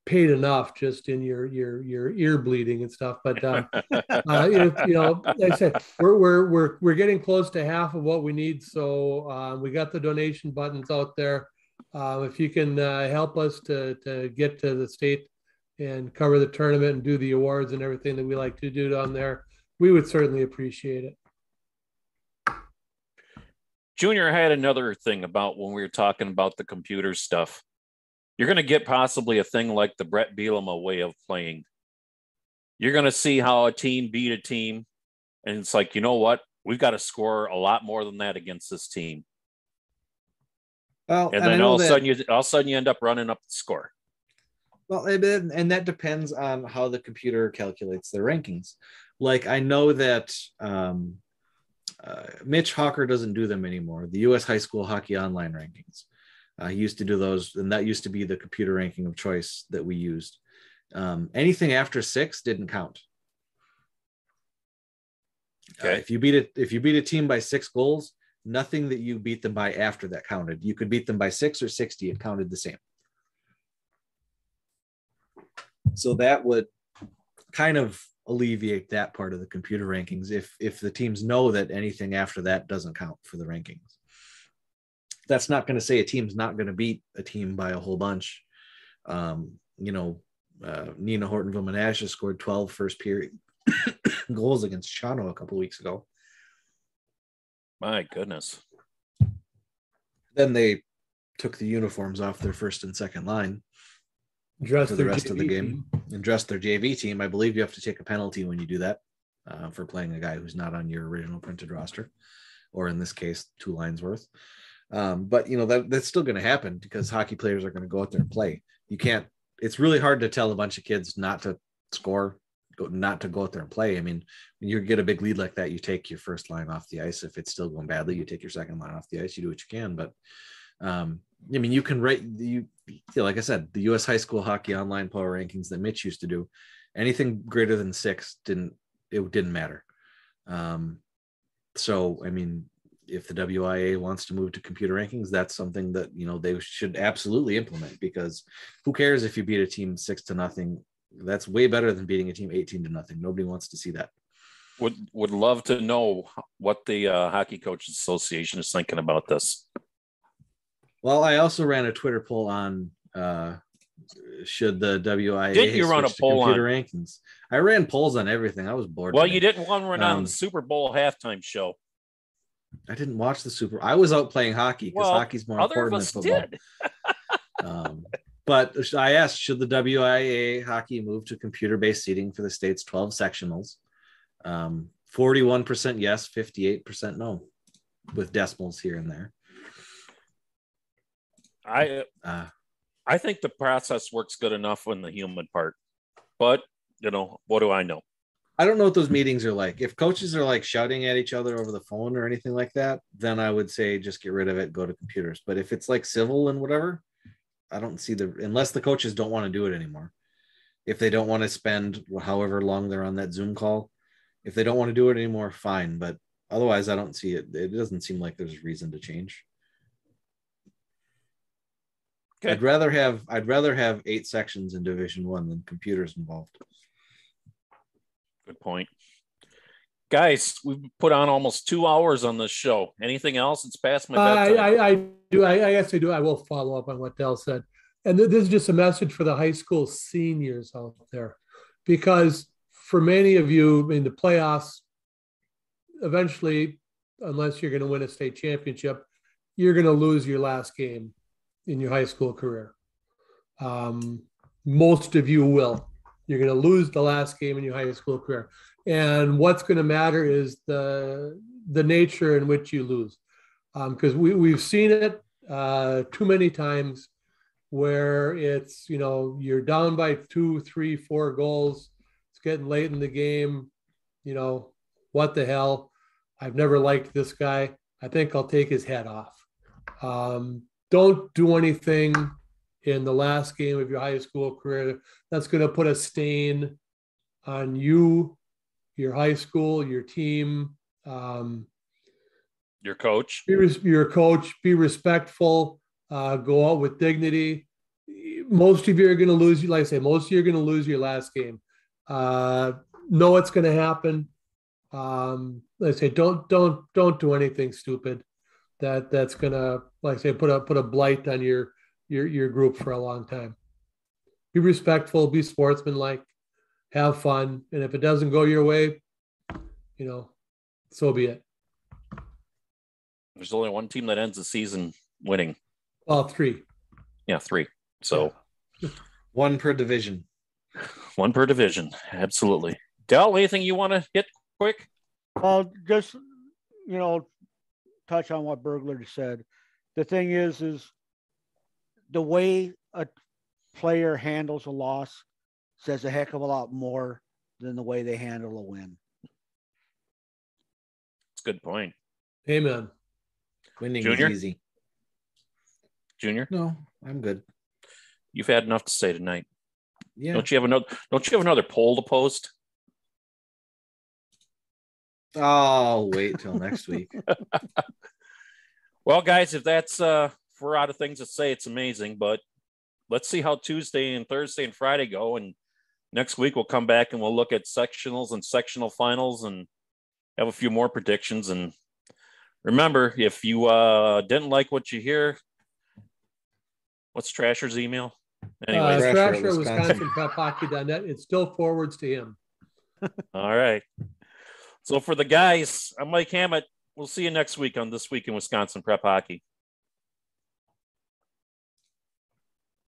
paid enough just in your ear bleeding and stuff. But like I said, we're getting close to half of what we need. So we got the donation buttons out there. If you can help us to get to the state and cover the tournament and do the awards and everything that we like to do down there, we would certainly appreciate it. Junior had another thing about when we were talking about the computer stuff. You're going to get possibly a thing like the Brett Bielema way of playing. You're going to see how a team beat a team. And it's like, you know what? we've got to score a lot more than that against this team. Well, and then all of a sudden you end up running up the score. Well, and that depends on how the computer calculates their rankings. Like, I know that Mitch Hawker doesn't do them anymore. The U.S. High School Hockey Online rankings. He used to do those, and that used to be the computer ranking of choice that we used. Anything after 6 didn't count. Okay. If you beat a team by 6 goals, nothing that you beat them by after that counted. You could beat them by 6 or 60; it counted the same. So that would kind of alleviate that part of the computer rankings if the teams know that anything after that doesn't count for the rankings. That's not going to say a team's not going to beat a team by a whole bunch. Nina Hortonville Menasha scored 12 first period goals against Shawano a couple weeks ago. My goodness. Then they took the uniforms off their first and second line for the rest of the game and dressed their JV team. I believe you have to take a penalty when you do that for playing a guy who's not on your original printed roster, or in this case, 2 lines worth. But that's still going to happen because hockey players are going to go out there and play. You can't. It's really hard to tell a bunch of kids not to score, not to go out there and play. I mean, when you get a big lead like that, you take your first line off the ice. If it's still going badly, you take your second line off the ice. You do what you can, but you can rate like I said, the U.S. High School Hockey Online power rankings that Mitch used to do, anything greater than 6 didn't matter. So, I mean, if the WIA wants to move to computer rankings, that's something that, they should absolutely implement, because who cares if you beat a team 6-0? That's way better than beating a team 18-0. Nobody wants to see that. Would love to know what the Hockey Coaches Association is thinking about this. Well, I also ran a Twitter poll on should the WIA did you run a poll computer rankings. I ran polls on everything. I was bored. Well, you didn't want to run on the Super Bowl halftime show. I didn't watch the Super. I was out playing hockey because hockey's more important than football. Did. But I asked, should the WIA hockey move to computer-based seating for the state's 12 sectionals? 41% yes, 58% no, with decimals here and there. I think the process works good enough in the human part, but what do I know? I don't know what those meetings are like. If coaches are like shouting at each other over the phone or anything like that, then I would say just get rid of it, go to computers. But if it's like civil and whatever, I don't see unless the coaches don't want to do it anymore. If they don't want to spend however long they're on that Zoom call, if they don't want to do it anymore, fine. But otherwise, I don't see it. It doesn't seem like there's reason to change. Okay. I'd rather have 8 sections in Division I than computers involved. Good point. Guys, we've put on almost 2 hours on this show. Anything else? It's past my bedtime. I do. I guess I do. I will follow up on what Del said. And this is just a message for the high school seniors out there, because for many of you in the playoffs, eventually, unless you're going to win a state championship, you're going to lose your last game in your high school career. Most of you will. You're going to lose the last game in your high school career. And what's going to matter is the nature in which you lose. Because we've seen it too many times where it's, you're down by 2, 3, 4 goals. It's getting late in the game. What the hell? I've never liked this guy. I think I'll take his head off. Don't do anything in the last game of your high school career that's going to put a stain on you, your high school, your team, your coach. Your coach. Be respectful. Go out with dignity. Most of you are going to lose. Like I say, most of you are going to lose your last game. Know what's going to happen. Like I say, don't do anything stupid. That's going to, like I say, put a blight on your group for a long time. Be respectful, be sportsmanlike, have fun. And if it doesn't go your way, so be it. There's only one team that ends the season winning. Well, 3. Yeah, 3. So yeah. 1 per division. 1 per division. Absolutely. Del, anything you want to hit quick? Well, just touch on what Burglar said. The thing is the way a player handles a loss says a heck of a lot more than the way they handle a win. That's a good point. Amen. Winning Junior? is easy. Junior, No, I'm good. you've had enough to say tonight. Yeah. Don't you have another poll to post? I'll wait till next week. Well, guys, if that's if we're out of things to say, it's amazing. But let's see how Tuesday and Thursday and Friday go. And next week we'll come back and we'll look at sectionals and sectional finals and have a few more predictions. And remember, if you didn't like what you hear, what's Trasher's email? Anyways, Trasher, WisconsinPrepHockey.net. It still forwards to him. all right. So for the guys, I'm Mike Hammett. We'll see you next week on This Week in Wisconsin Prep Hockey.